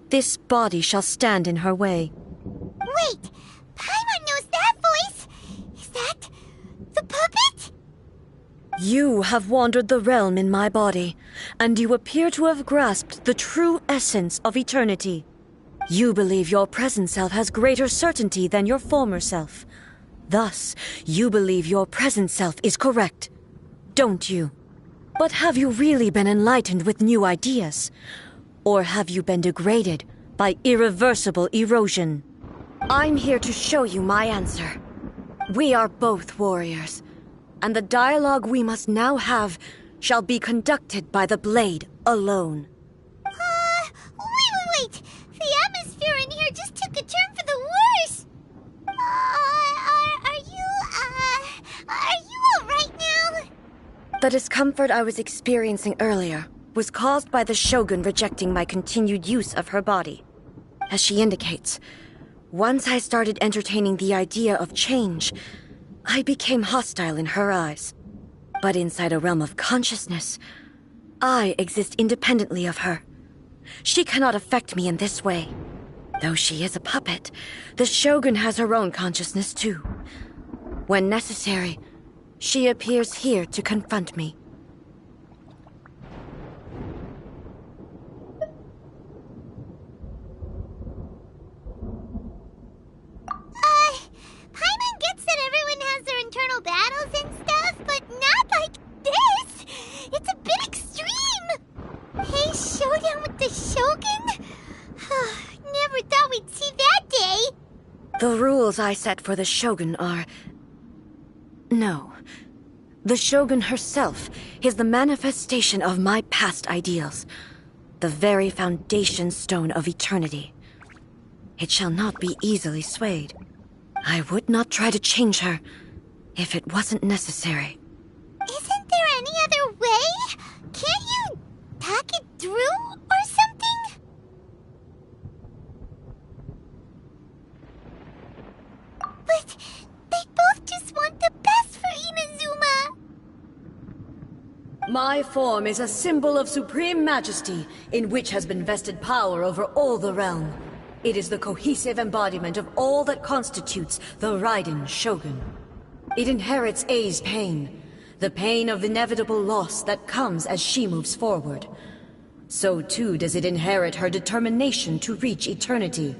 Speaker 1: this body shall stand in her way.
Speaker 3: Wait! Paimon knows that voice! Is that... the puppet?
Speaker 1: You have wandered the realm in my body, and you appear to have grasped the true essence of eternity. You believe your present self has greater certainty than your former self. Thus, you believe your present self is correct, don't you? But have you really been enlightened with new ideas? Or have you been degraded by irreversible erosion? I'm here to show you my answer. We are both warriors, and the dialogue we must now have shall be conducted by the blade alone.
Speaker 3: Wait! The atmosphere in here just took a turn for the worse! Are you alright now?
Speaker 1: The discomfort I was experiencing earlier was caused by the Shogun rejecting my continued use of her body. As she indicates, once I started entertaining the idea of change, I became hostile in her eyes. But inside a realm of consciousness, I exist independently of her. She cannot affect me in this way. Though she is a puppet, the Shogun has her own consciousness too. When necessary, she appears here to confront me. The rules I set for the Shogun are... No. The Shogun herself is the manifestation of my past ideals. The very foundation stone of eternity. It shall not be easily swayed. I would not try to change her if it wasn't necessary.
Speaker 3: Isn't there any other way? Can't you talk it through or something? But they both just want the best for Inazuma.
Speaker 1: My form is a symbol of supreme majesty, in which has been vested power over all the realm. It is the cohesive embodiment of all that constitutes the Raiden Shogun. It inherits Ei's pain, the pain of inevitable loss that comes as she moves forward. So too does it inherit her determination to reach eternity.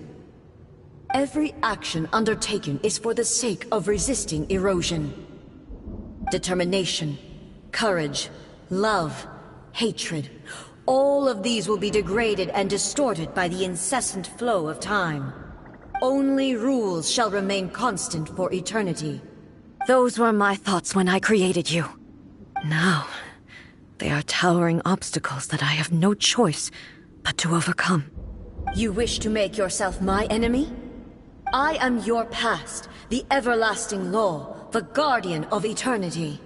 Speaker 1: Every action undertaken is for the sake of resisting erosion. Determination, courage, love, hatred, all of these will be degraded and distorted by the incessant flow of time. Only rules shall remain constant for eternity. Those were my thoughts when I created you. Now, they are towering obstacles that I have no choice but to overcome. You wish to make yourself my enemy? I am your past, the everlasting law, the guardian of eternity.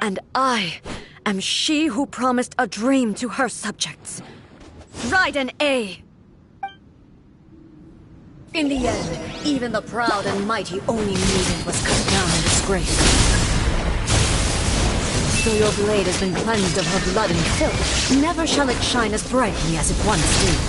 Speaker 1: And I am she who promised a dream to her subjects. Raiden A. In the end, even the proud and mighty Oni maiden was cut down in disgrace. Though your blade has been cleansed of her blood and filth, never shall it shine as brightly as it once did.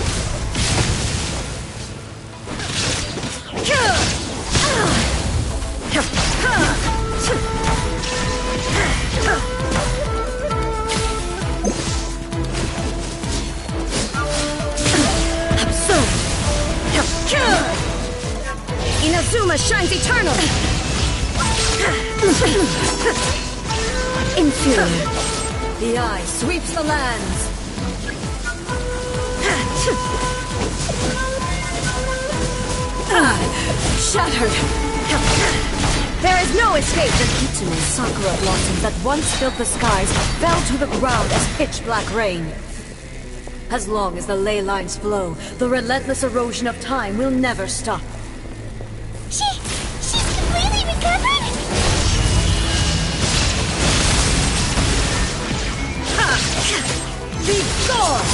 Speaker 1: Inazuma shines eternal! Inferior. The eye sweeps the lands. Shattered. There is no escape. The Kitsune's sakura blossoms that once filled the skies fell to the ground as pitch-black rain. As long as the ley lines flow, the relentless erosion of time will never stop.
Speaker 3: She's completely recovered?
Speaker 1: Be gone!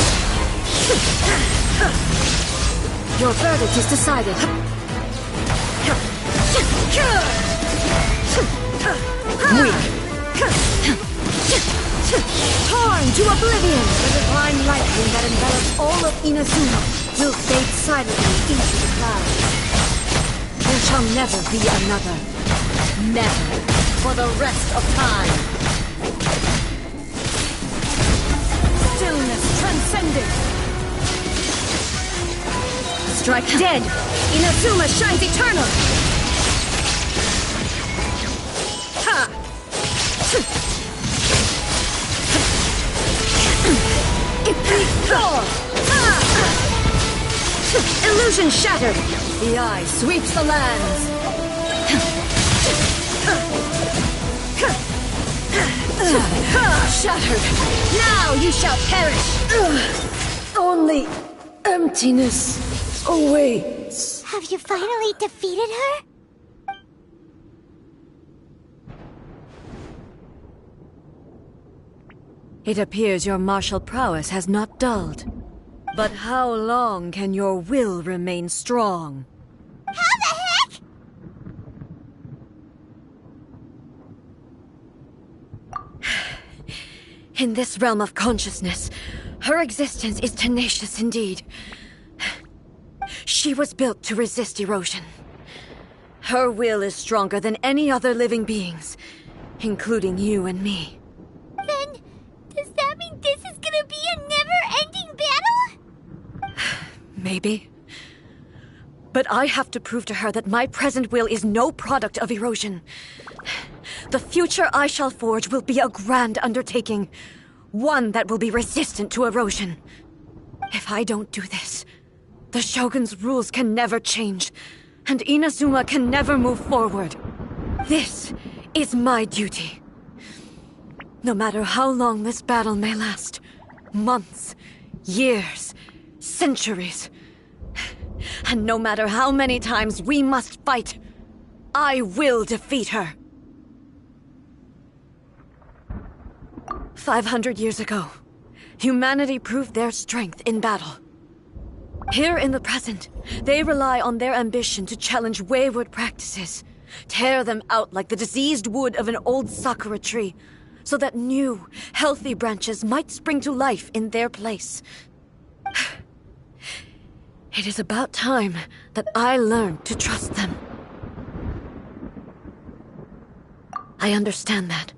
Speaker 1: Your verdict is decided. Torn to oblivion! The divine lightning that envelops all of Inazuma will fade silently into the clouds. There shall never be another. Never. For the rest of time. Stillness transcendent. Strike dead. Inazuma shines eternal. Ha! Illusion shattered. The eye sweeps the lands. Shattered. Now you shall perish. Only emptiness awaits.
Speaker 3: Have you finally defeated her?
Speaker 1: It appears your martial prowess has not dulled. But how long can your will remain strong?
Speaker 3: How the heck?
Speaker 1: In this realm of consciousness, her existence is tenacious indeed. She was built to resist erosion. Her will is stronger than any other living being's, including you and me.
Speaker 3: Then, does that mean this is gonna be a never-ending battle?
Speaker 1: Maybe. But I have to prove to her that my present will is no product of erosion. The future I shall forge will be a grand undertaking. One that will be resistant to erosion. If I don't do this, The Shogun's rules can never change, and Inazuma can never move forward. This is my duty. No matter how long this battle may last, months, years, centuries, and no matter how many times we must fight, I will defeat her. 500 years ago, humanity proved their strength in battle. Here in the present, they rely on their ambition to challenge wayward practices, tear them out like the diseased wood of an old sakura tree, so that new, healthy branches might spring to life in their place. It is about time that I learned to trust them. I understand that.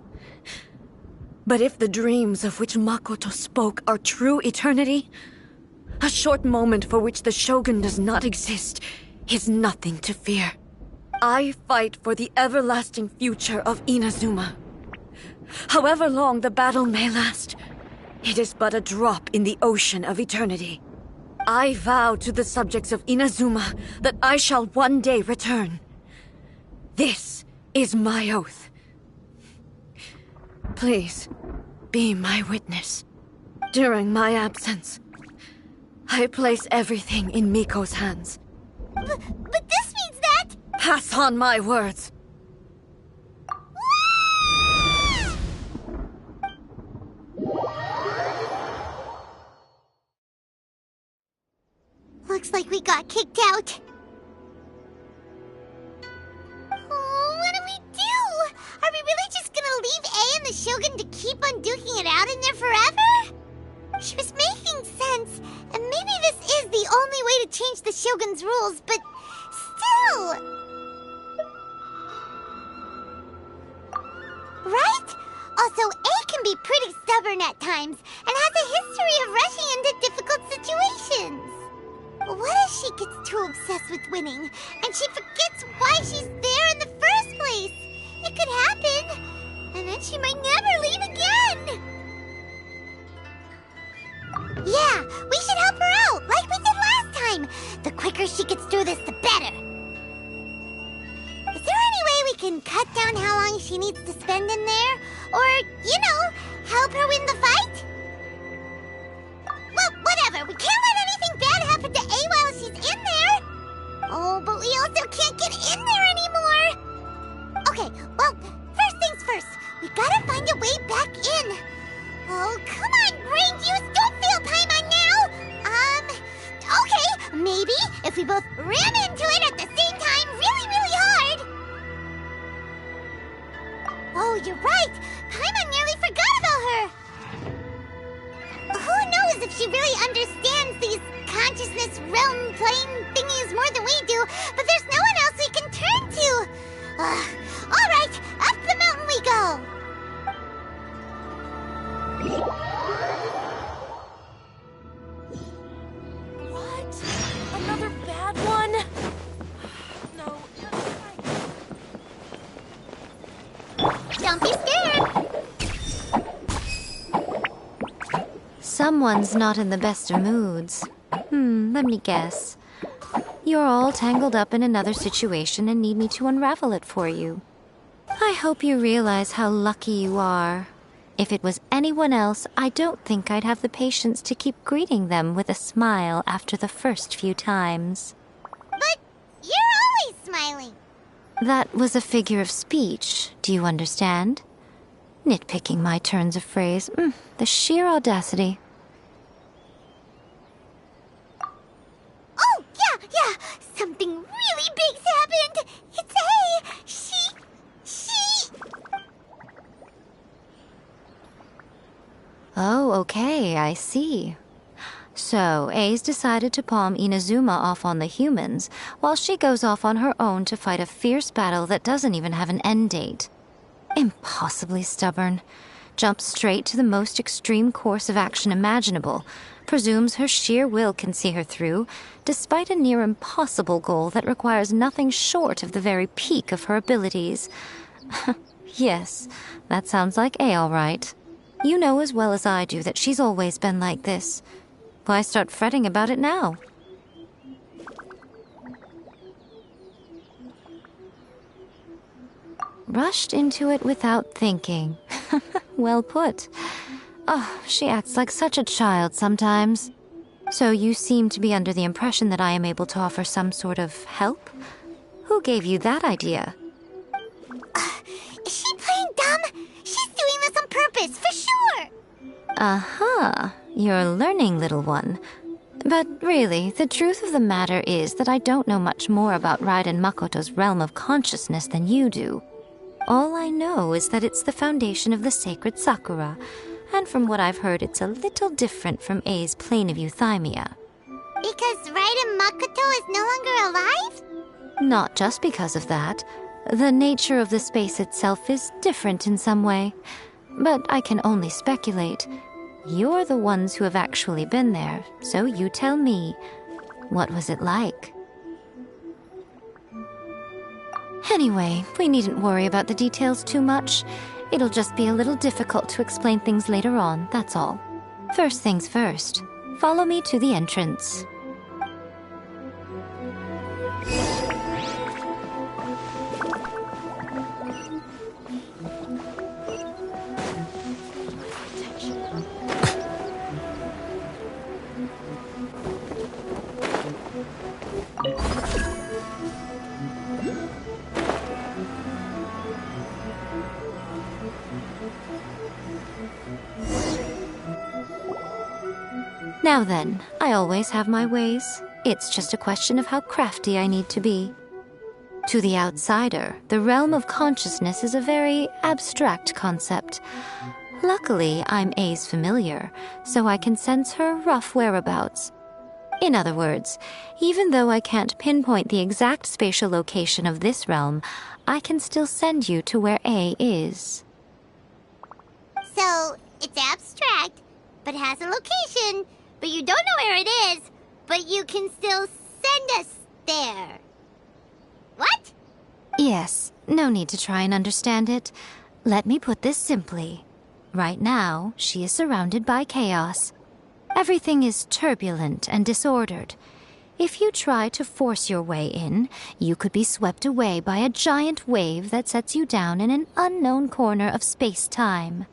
Speaker 1: But if the dreams of which Makoto spoke are true eternity, a short moment for which the Shogun does not exist is nothing to fear. I fight for the everlasting future of Inazuma. However long the battle may last, it is but a drop in the ocean of eternity. I vow to the subjects of Inazuma that I shall one day return. This is my oath. Please, be my witness. During my absence, I place everything in Miko's hands.
Speaker 3: But this means that...
Speaker 1: Pass on my words.
Speaker 3: Looks like we got kicked out. Oh, what do we do? Are we really just gonna leave A and the Shogun to keep on duking it out in there forever? She was making sense, and maybe this is the only way to change the Shogun's rules, but still... Right? Also, A can be pretty stubborn at times, and has a history of rushing into difficult situations. What if she gets too obsessed with winning, and she forgets why she's there in the first place? It could happen, and then she might never leave again. Yeah, we should help her out, like we did last time. The quicker she gets through this, the better. Is there any way we can cut down how long she needs to spend in there? Or, you know, help her win the fight? Well, whatever. We can't let anything bad happen to A while she's in there. Oh, but we also can't get in there anymore. Okay, well, first things first. We gotta find a way back in. Oh, come on, brain juice. Don't fail Paimon now. Okay, maybe if we both ram into it at the same time really, really hard. Oh, you're right. Paimon nearly forgot about her. Who knows if she really understands these consciousness realm plane thingies more than we do, but there's no one else we can turn to. All right, up the mountain we go.
Speaker 9: What? Another bad one? No, you're fine.
Speaker 3: Don't be scared.
Speaker 10: Someone's not in the best of moods. Let me guess. You're all tangled up in another situation and need me to unravel it for you. I hope you realize how lucky you are. If it was anyone else, I don't think I'd have the patience to keep greeting them with a smile after the first few times.
Speaker 3: But you're always smiling.
Speaker 10: That was a figure of speech, do you understand? Nitpicking my turns of phrase. The sheer audacity.
Speaker 3: Oh, yeah. Something really big's happened. It's A. She...
Speaker 10: Oh, okay, I see. So, A's decided to palm Inazuma off on the humans, while she goes off on her own to fight a fierce battle that doesn't even have an end date. Impossibly stubborn. Jumps straight to the most extreme course of action imaginable, presumes her sheer will can see her through, despite a near impossible goal that requires nothing short of the very peak of her abilities. Yes, that sounds like A all right. You know as well as I do that she's always been like this. Why start fretting about it now? rushed into it without thinking. Well put. Oh, she acts like such a child sometimes. So you seem to be under the impression that I am able to offer some sort of help? Who gave you that idea?
Speaker 3: Is she playing dumb? She's doing this on purpose, for sure!
Speaker 10: Uh-huh. You're learning, little one. But really, the truth of the matter is that I don't know much more about Raiden Makoto's realm of consciousness than you do. All I know is that it's the foundation of the sacred Sakura, and from what I've heard, it's a little different from A's plane of euthymia.
Speaker 3: Because Raiden Makoto is no longer alive?
Speaker 10: Not just because of that. The nature of the space itself is different in some way. But I can only speculate. You're the ones who have actually been there, so you tell me, what was it like? Anyway, we needn't worry about the details too much. It'll just be a little difficult to explain things later on, that's all. First things first, follow me to the entrance. Now then, I always have my ways. It's just a question of how crafty I need to be. To the outsider, the realm of consciousness is a very abstract concept. Luckily, I'm A's familiar, so I can sense her rough whereabouts. In other words, even though I can't pinpoint the exact spatial location of this realm, I can still send you to where A is.
Speaker 3: So, it's abstract, but has a location. But you don't know where it is, but you can still send us there. What?
Speaker 10: Yes, no need to try and understand it. Let me put this simply. Right now, she is surrounded by chaos. Everything is turbulent and disordered. If you try to force your way in, you could be swept away by a giant wave that sets you down in an unknown corner of space-time.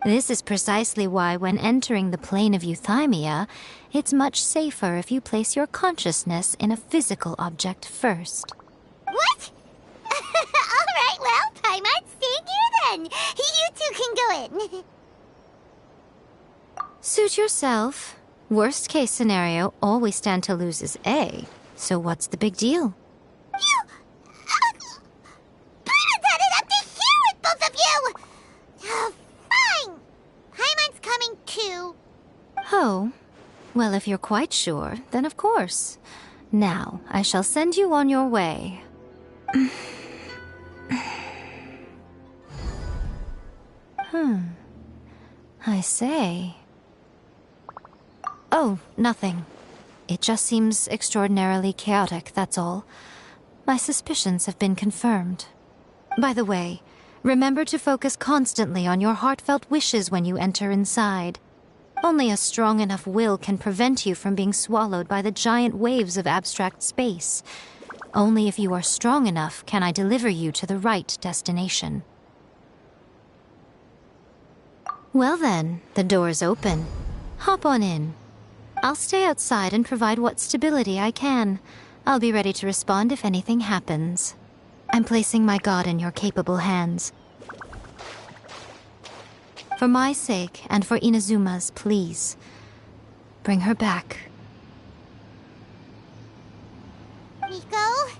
Speaker 10: This is precisely why when entering the plane of euthymia, it's much safer if you place your consciousness in a physical object first.
Speaker 3: What? Alright, well, Paimon, stay here then. You two can go in.
Speaker 10: Suit yourself. Worst case scenario, all we stand to lose is A. So what's the big deal?
Speaker 3: You... Paimon's had it up to here with both of you! Fine! Paimon's coming too.
Speaker 10: Oh, well, if you're quite sure, then of course. Now, I shall send you on your way. I say. Oh, nothing. It just seems extraordinarily chaotic, that's all. My suspicions have been confirmed. By the way, remember to focus constantly on your heartfelt wishes when you enter inside. Only a strong enough will can prevent you from being swallowed by the giant waves of abstract space. Only if you are strong enough can I deliver you to the right destination. Well then, the door's open. Hop on in. I'll stay outside and provide what stability I can. I'll be ready to respond if anything happens. I'm placing my god in your capable hands. For my sake, and for Inazuma's, please. Bring her back.
Speaker 3: Miko,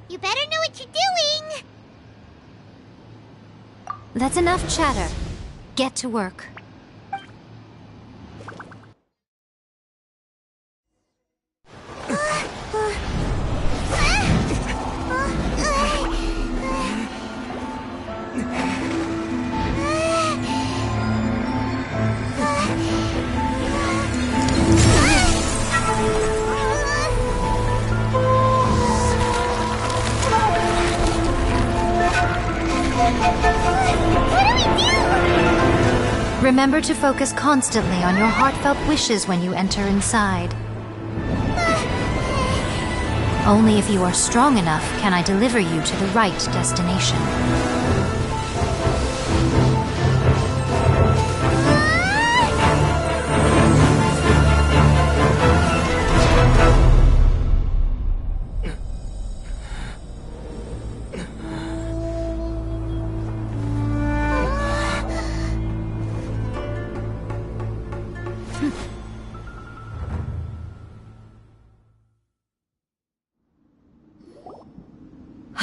Speaker 3: you better know what you're doing!
Speaker 10: That's enough chatter. Get to work. Remember to focus constantly on your heartfelt wishes when you enter inside. Only if you are strong enough can I deliver you to the right destination.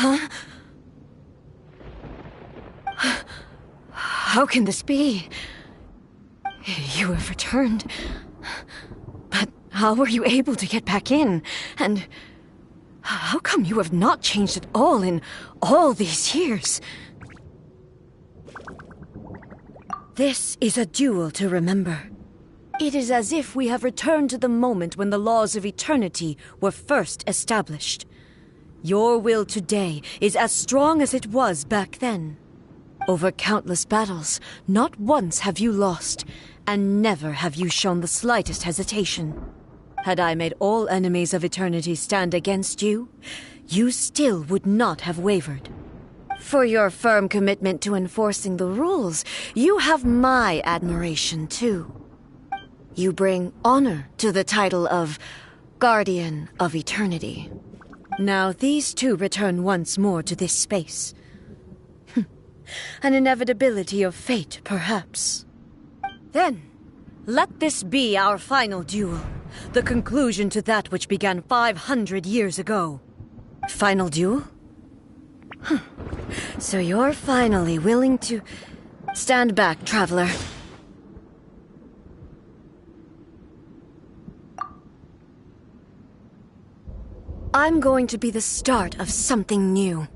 Speaker 1: Huh? How can this be? You have returned. But how were you able to get back in? And how come you have not changed at all in all these years? This is a duel to remember. It is as if we have returned to the moment when the laws of eternity were first established. Your will today is as strong as it was back then. Over countless battles, not once have you lost, and never have you shown the slightest hesitation. Had I made all enemies of eternity stand against you, you still would not have wavered. For your firm commitment to enforcing the rules, you have my admiration too. You bring honor to the title of Guardian of Eternity. Now these two return once more to this space. An inevitability of fate, perhaps. Then, let this be our final duel. The conclusion to that which began 500 years ago. Final duel? So you're finally willing to... Stand back, traveler. I'm going to be the start of something new.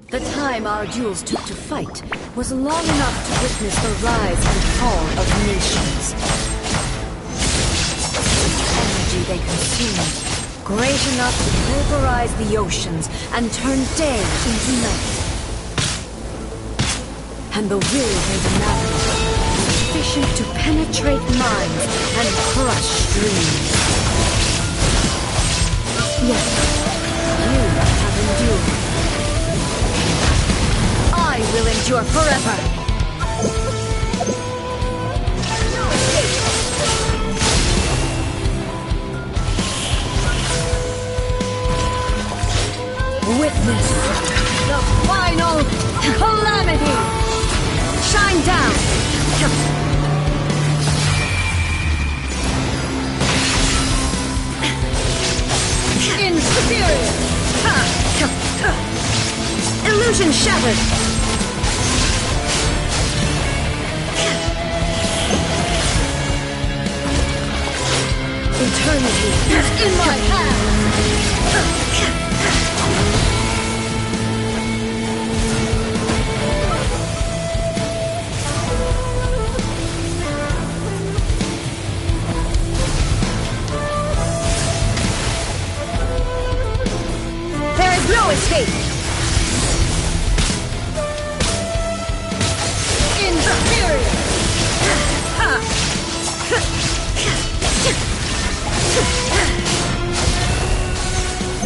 Speaker 1: The time our duels took to fight was long enough to witness the rise and fall of nations. The energy they consumed, great enough to pulverize the oceans and turn day into night. And the will they demanded, sufficient to penetrate minds and crush dreams. Yes, you have endured. I will endure forever! Witness the final calamity! Shine down! Inferior! Illusion shattered! Eternity is in my hands! There is no escape! Inferior!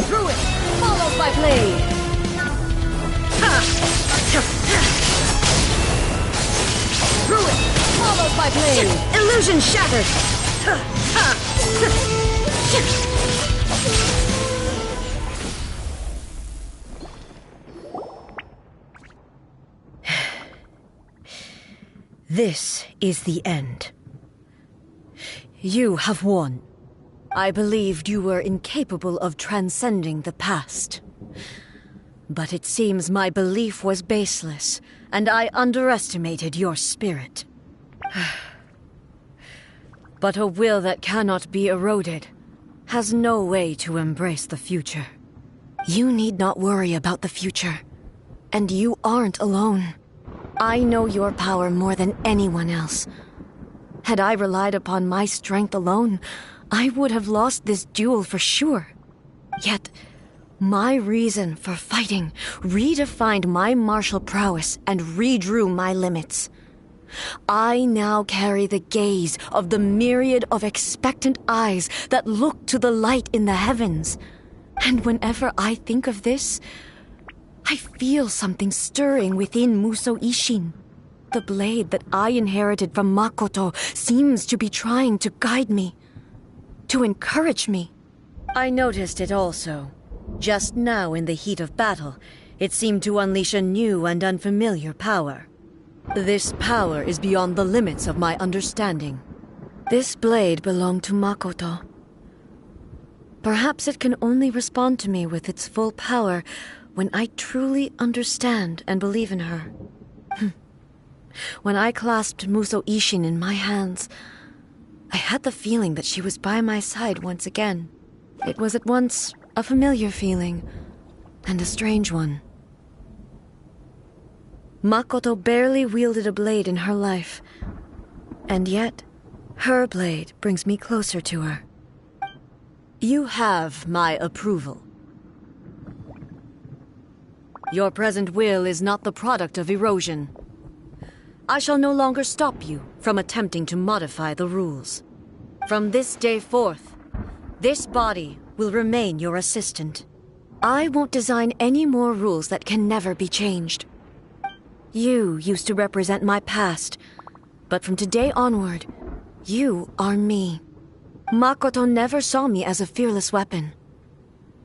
Speaker 1: Through it, followed by blade. Through it, followed by blade. Illusion shattered. This is the end. You have won. I believed you were incapable of transcending the past. But it seems my belief was baseless, and I underestimated your spirit. But a will that cannot be eroded has no way to embrace the future. You need not worry about the future, and you aren't alone. I know your power more than anyone else. Had I relied upon my strength alone, I would have lost this duel for sure. Yet, my reason for fighting redefined my martial prowess and redrew my limits. I now carry the gaze of the myriad of expectant eyes that look to the light in the heavens. And whenever I think of this, I feel something stirring within Muso Ishin. The blade that I inherited from Makoto seems to be trying to guide me, to encourage me. I noticed it also. Just now in the heat of battle, it seemed to unleash a new and unfamiliar power. This power is beyond the limits of my understanding. This blade belonged to Makoto. Perhaps it can only respond to me with its full power when I truly understand and believe in her. When I clasped Muso Ishin in my hands, I had the feeling that she was by my side once again. It was at once a familiar feeling and a strange one. Makoto barely wielded a blade in her life, and yet her blade brings me closer to her. You have my approval. Your present will is not the product of erosion. I shall no longer stop you from attempting to modify the rules. From this day forth, this body will remain your assistant. I won't design any more rules that can never be changed. You used to represent my past, but from today onward, you are me. Makoto never saw me as a fearless weapon.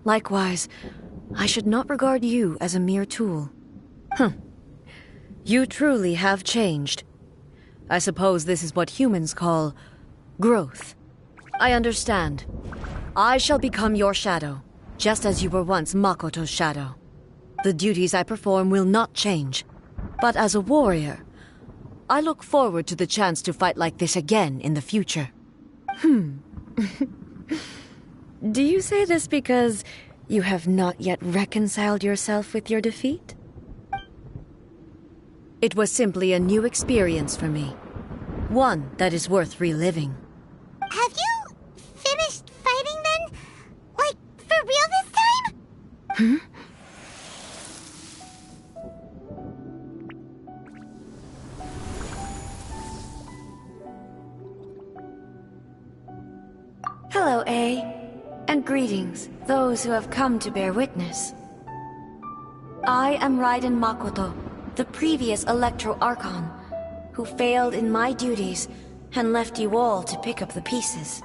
Speaker 1: Likewise, I should not regard you as a mere tool. You truly have changed. I suppose this is what humans call growth. I understand. I shall become your shadow, just as you were once Makoto's shadow. The duties I perform will not change. But as a warrior, I look forward to the chance to fight like this again in the future. Do you say this because you have not yet reconciled yourself with your defeat? It was simply a new experience for me. One that is worth reliving.
Speaker 3: Have you finished fighting then? Like, for real this time?
Speaker 1: Hello, A. And greetings, those who have come to bear witness. I am Raiden Makoto, the previous Electro Archon, who failed in my duties and left you all to pick up the pieces.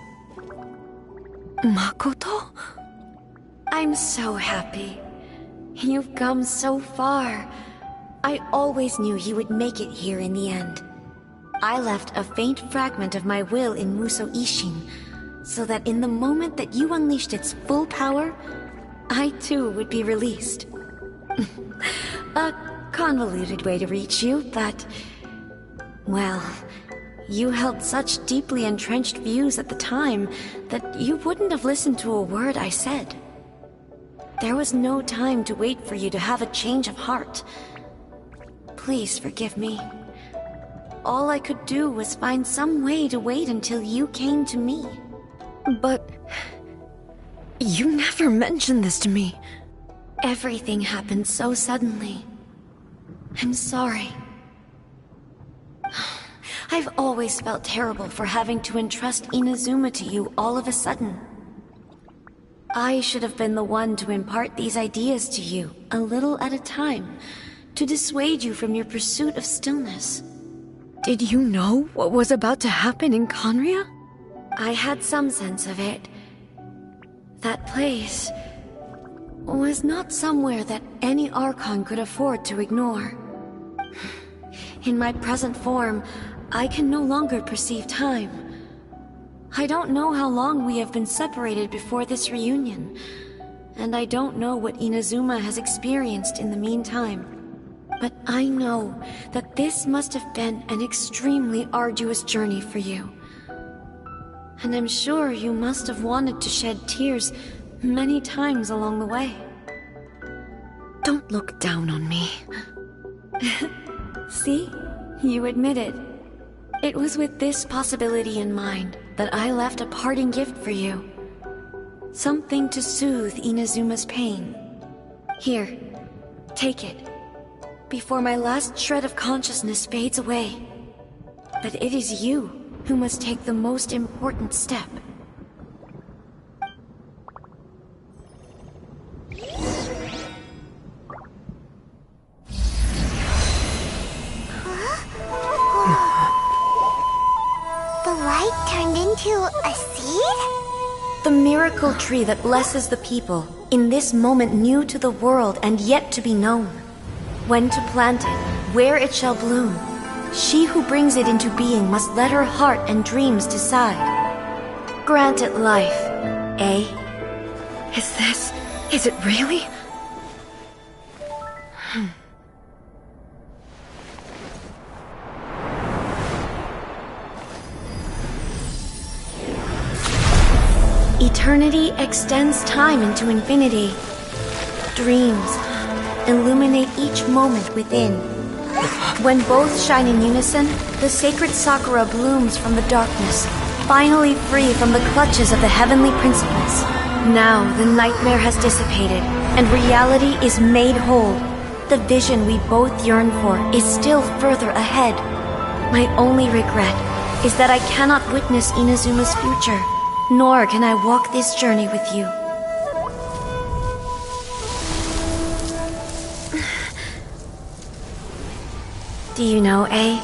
Speaker 1: Makoto? I'm so happy. You've come so far. I always knew you would make it here in the end. I left a faint fragment of my will in Muso Ishin, so that in the moment that you unleashed its full power, I too would be released. A convoluted way to reach you, but... well, you held such deeply entrenched views at the time that you wouldn't have listened to a word I said. There was no time to wait for you to have a change of heart. Please forgive me. All I could do was find some way to wait until you came to me. But... you never mentioned this to me. Everything happened so suddenly. I'm sorry. I've always felt terrible for having to entrust Inazuma to you all of a sudden. I should have been the one to impart these ideas to you, a little at a time, to dissuade you from your pursuit of stillness. Did you know what was about to happen in Conria? I had some sense of it. That place was not somewhere that any Archon could afford to ignore. In my present form, I can no longer perceive time. I don't know how long we have been separated before this reunion, and I don't know what Inazuma has experienced in the meantime. But I know that this must have been an extremely arduous journey for you. And I'm sure you must have wanted to shed tears many times along the way. Don't look down on me. See? You admitted. It was with this possibility in mind that I left a parting gift for you. Something to soothe Inazuma's pain. Here, take it. Before my last shred of consciousness fades away. But it is you who must take the most important step.
Speaker 3: The light turned into a seed?
Speaker 1: The miracle tree that blesses the people, in this moment new to the world and yet to be known. When to plant it, where it shall bloom. She who brings it into being must let her heart and dreams decide. Grant it life, eh? Is it really? Eternity extends time into infinity. Dreams illuminate each moment within. When both shine in unison, the sacred Sakura blooms from the darkness, finally free from the clutches of the heavenly principles. Now the nightmare has dissipated, and reality is made whole. The vision we both yearn for is still further ahead. My only regret is that I cannot witness Inazuma's future, nor can I walk this journey with you. Do you know, I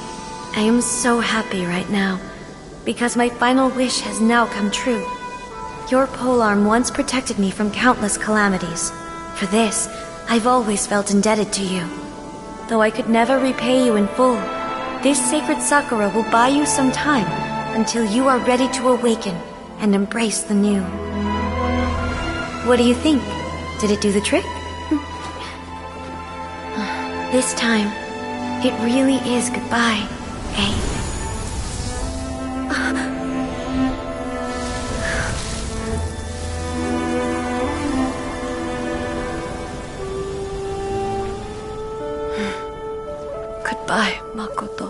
Speaker 1: am so happy right now, because my final wish has now come true. Your polearm once protected me from countless calamities. For this, I've always felt indebted to you. Though I could never repay you in full, this sacred Sakura will buy you some time until you are ready to awaken and embrace the new. What do you think? Did it do the trick? This time, it really is goodbye, eh? Goodbye, Makoto.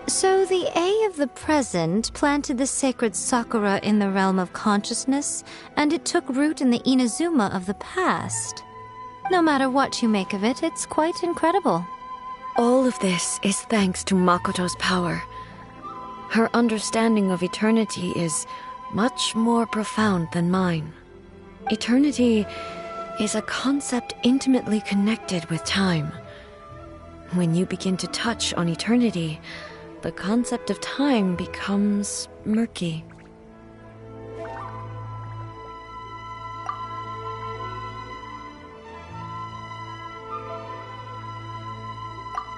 Speaker 10: So the A of the present planted the sacred Sakura in the realm of consciousness, and it took root in the Inazuma of the past. No matter what you make of it, it's quite incredible.
Speaker 1: All of this is thanks to Makoto's power. Her understanding of eternity is much more profound than mine. Eternity is a concept intimately connected with time. When you begin to touch on eternity, the concept of time becomes murky.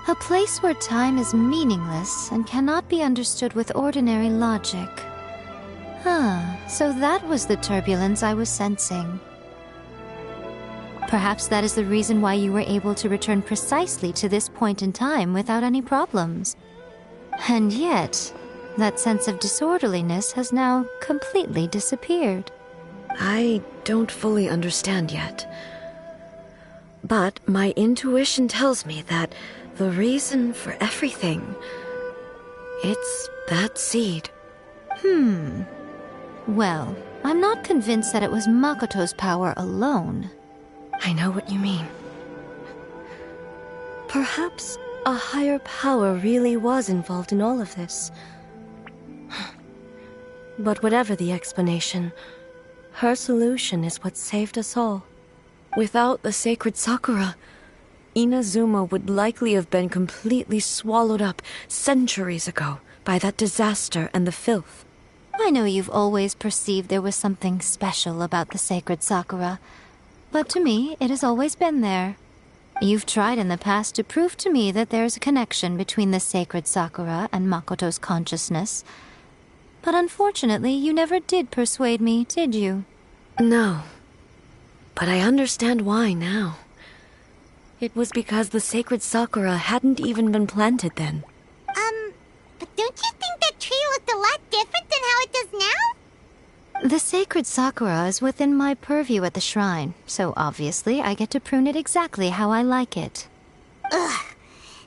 Speaker 10: A place where time is meaningless and cannot be understood with ordinary logic. So that was the turbulence I was sensing. Perhaps that is the reason why you were able to return precisely to this point in time without any problems. And yet, that sense of disorderliness has now completely disappeared.
Speaker 1: I don't fully understand yet. But my intuition tells me that the reason for everything, it's that seed.
Speaker 10: Well, I'm not convinced that it was Makoto's power alone.
Speaker 1: I know what you mean. Perhaps a higher power really was involved in all of this. But whatever the explanation, her solution is what saved us all. Without the sacred Sakura, Inazuma would likely have been completely swallowed up centuries ago by that disaster and the filth.
Speaker 10: I know you've always perceived there was something special about the sacred Sakura, but to me, it has always been there. You've tried in the past to prove to me that there's a connection between the sacred Sakura and Makoto's consciousness, but unfortunately, you never did persuade me, did you?
Speaker 1: No, but I understand why now. It was because the sacred Sakura hadn't even been planted then.
Speaker 3: But don't you think that tree looked a lot different than how it does now?
Speaker 10: The sacred Sakura is within my purview at the shrine, so obviously I get to prune it exactly how I like it.
Speaker 3: Ugh.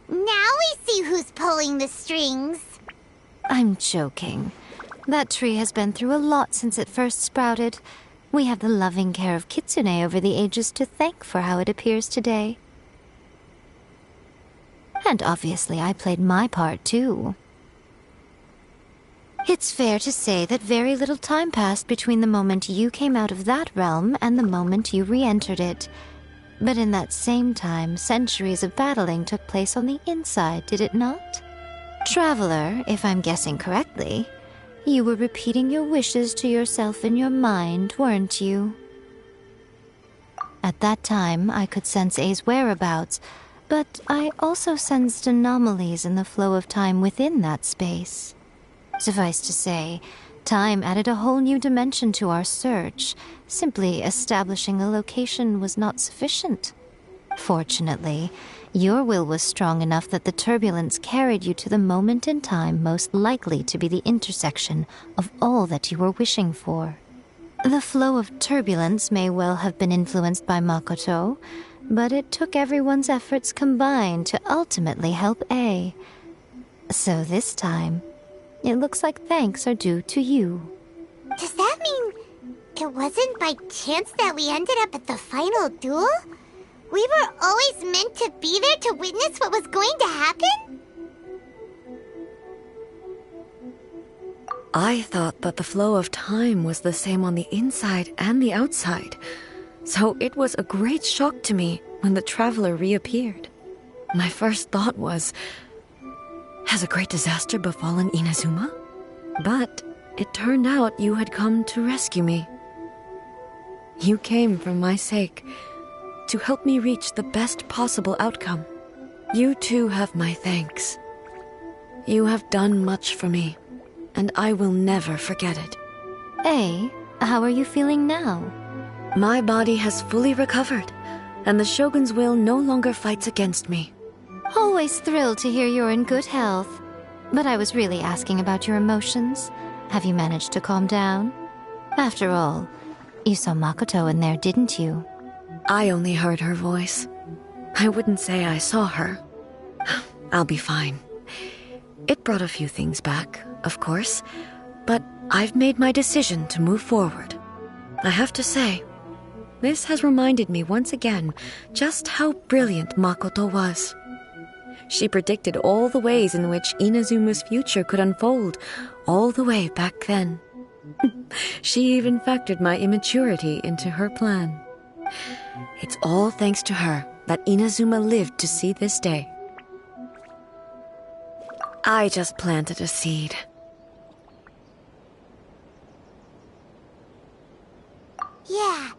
Speaker 3: Now we see who's pulling the strings.
Speaker 10: I'm joking. That tree has been through a lot since it first sprouted. We have the loving care of Kitsune over the ages to thank for how it appears today. And obviously I played my part too. It's fair to say that very little time passed between the moment you came out of that realm and the moment you re-entered it. But in that same time, centuries of battling took place on the inside, did it not? Traveler, if I'm guessing correctly, you were repeating your wishes to yourself in your mind, weren't you? At that time, I could sense A's whereabouts, but I also sensed anomalies in the flow of time within that space. Suffice to say, time added a whole new dimension to our search. Simply establishing a location was not sufficient. Fortunately, your will was strong enough that the turbulence carried you to the moment in time most likely to be the intersection of all that you were wishing for. The flow of turbulence may well have been influenced by Makoto, but it took everyone's efforts combined to ultimately help A. So this time, it looks like thanks are due to you.
Speaker 3: Does that mean it wasn't by chance that we ended up at the final duel? We were always meant to be there to witness what was going to happen?
Speaker 1: I thought that the flow of time was the same on the inside and the outside, so it was a great shock to me when the traveler reappeared. My first thought was, has a great disaster befallen Inazuma? But it turned out you had come to rescue me. You came for my sake, to help me reach the best possible outcome. You too have my thanks. You have done much for me, and I will never forget it.
Speaker 10: A, how are you feeling now?
Speaker 1: My body has fully recovered, and the Shogun's will no longer fights against me.
Speaker 10: Always thrilled to hear you're in good health. But I was really asking about your emotions. Have you managed to calm down? After all, you saw Makoto in there, didn't you?
Speaker 1: I only heard her voice. I wouldn't say I saw her. I'll be fine. It brought a few things back, of course, but I've made my decision to move forward. I have to say, this has reminded me once again just how brilliant Makoto was. She predicted all the ways in which Inazuma's future could unfold, all the way back then. She even factored my immaturity into her plan. It's all thanks to her that Inazuma lived to see this day. I just planted a seed.
Speaker 3: Yeah,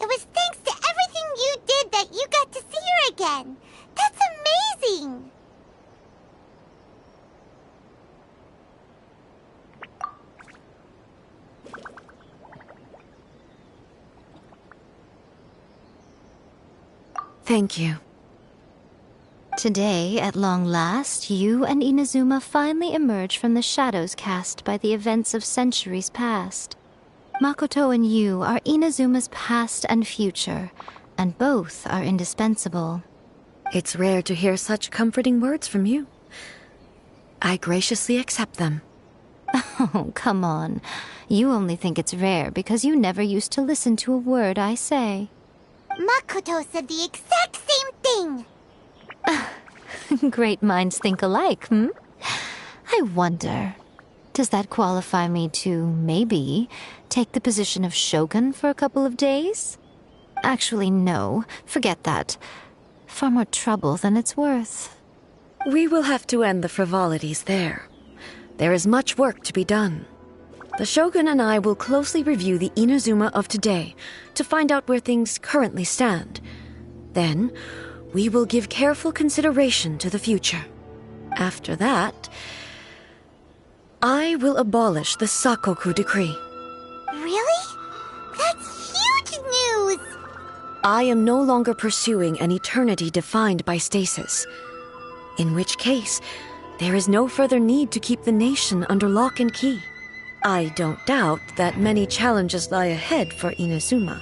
Speaker 3: it was thanks to everything you did that you got to see her again. That's amazing!
Speaker 1: Thank you.
Speaker 10: Today, at long last, you and Inazuma finally emerge from the shadows cast by the events of centuries past. Makoto and you are Inazuma's past and future, and both are indispensable.
Speaker 1: It's rare to hear such comforting words from you. I graciously accept them.
Speaker 10: Oh, come on. You only think it's rare because you never used to listen to a word I say.
Speaker 3: Makoto said the exact same thing!
Speaker 10: Great minds think alike, hmm? I wonder, does that qualify me to, maybe, take the position of shogun for a couple of days? Actually, no. Forget that. Far more trouble than it's worth.
Speaker 1: We will have to end the frivolities there. There is much work to be done. The Shogun and I will closely review the Inazuma of today to find out where things currently stand. Then, we will give careful consideration to the future. After that, I will abolish the Sakoku decree.
Speaker 3: Really? That's huge news!
Speaker 1: I am no longer pursuing an eternity defined by stasis. In which case, there is no further need to keep the nation under lock and key. I don't doubt that many challenges lie ahead for Inazuma.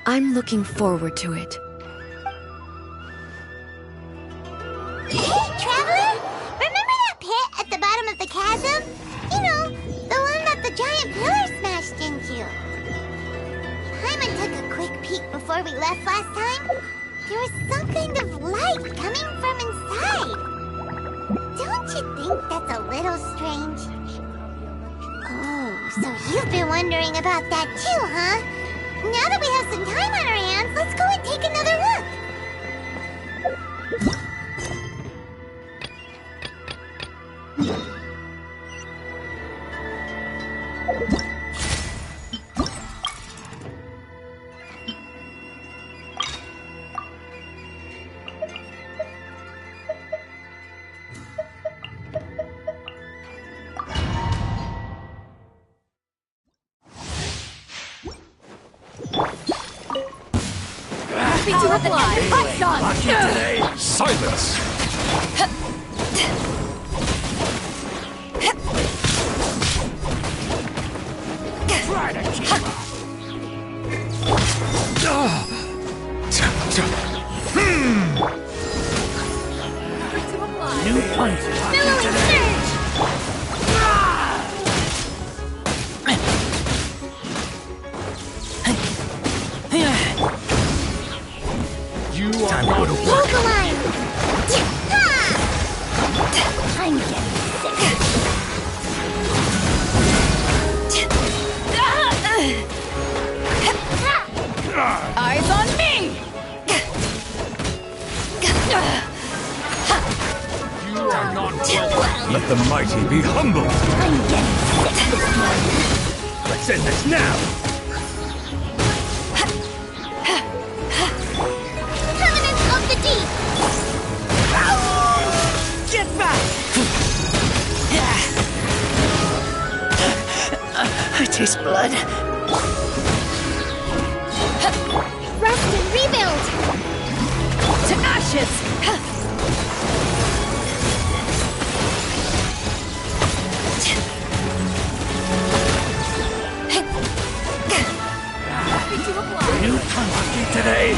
Speaker 1: I'm looking forward to it.
Speaker 3: Hey, Traveler! Remember that pit at the bottom of the chasm? You know, the one that the giant pillar smashed into. Paimon took a quick peek before we left last time. There was some kind of light coming from inside. Don't you think that's a little strange? Oh, so you've been wondering about that too, huh? Now that we have some time on our hands, let's go and take another look.
Speaker 7: Silence!
Speaker 9: New punch. Billowing surge.
Speaker 7: You are
Speaker 2: Time to go to work.
Speaker 3: Mobiline! I'm getting
Speaker 9: Eyes on me.
Speaker 7: You are not welcome. Let the mighty be humble.
Speaker 3: I'm getting sick this morning.
Speaker 2: Let's end this now!
Speaker 3: Permanence of the deep!
Speaker 9: Get back. I taste blood.
Speaker 3: Rest and rebuild!
Speaker 9: To ashes.
Speaker 2: New punch today!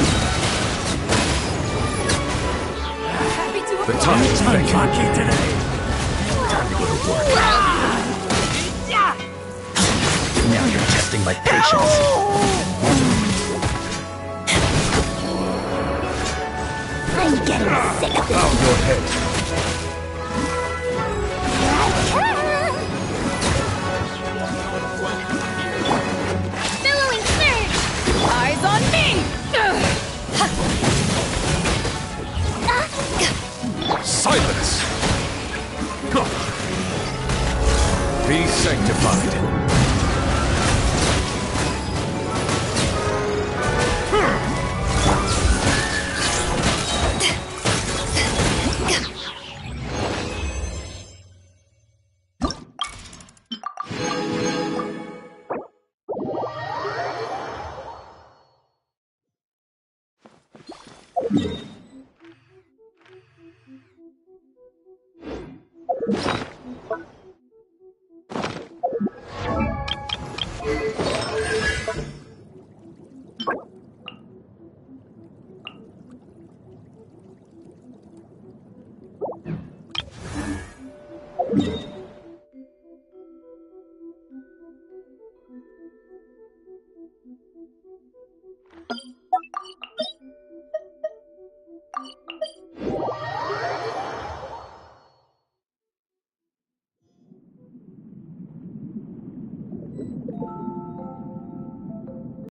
Speaker 7: The time is making.
Speaker 2: Punch today! Time to go to work. Now you're testing my patience.
Speaker 3: I'm getting sick of this.
Speaker 2: Bow your head.
Speaker 3: Billowing surge!
Speaker 9: Eyes on me.
Speaker 7: Silence! Be sanctified.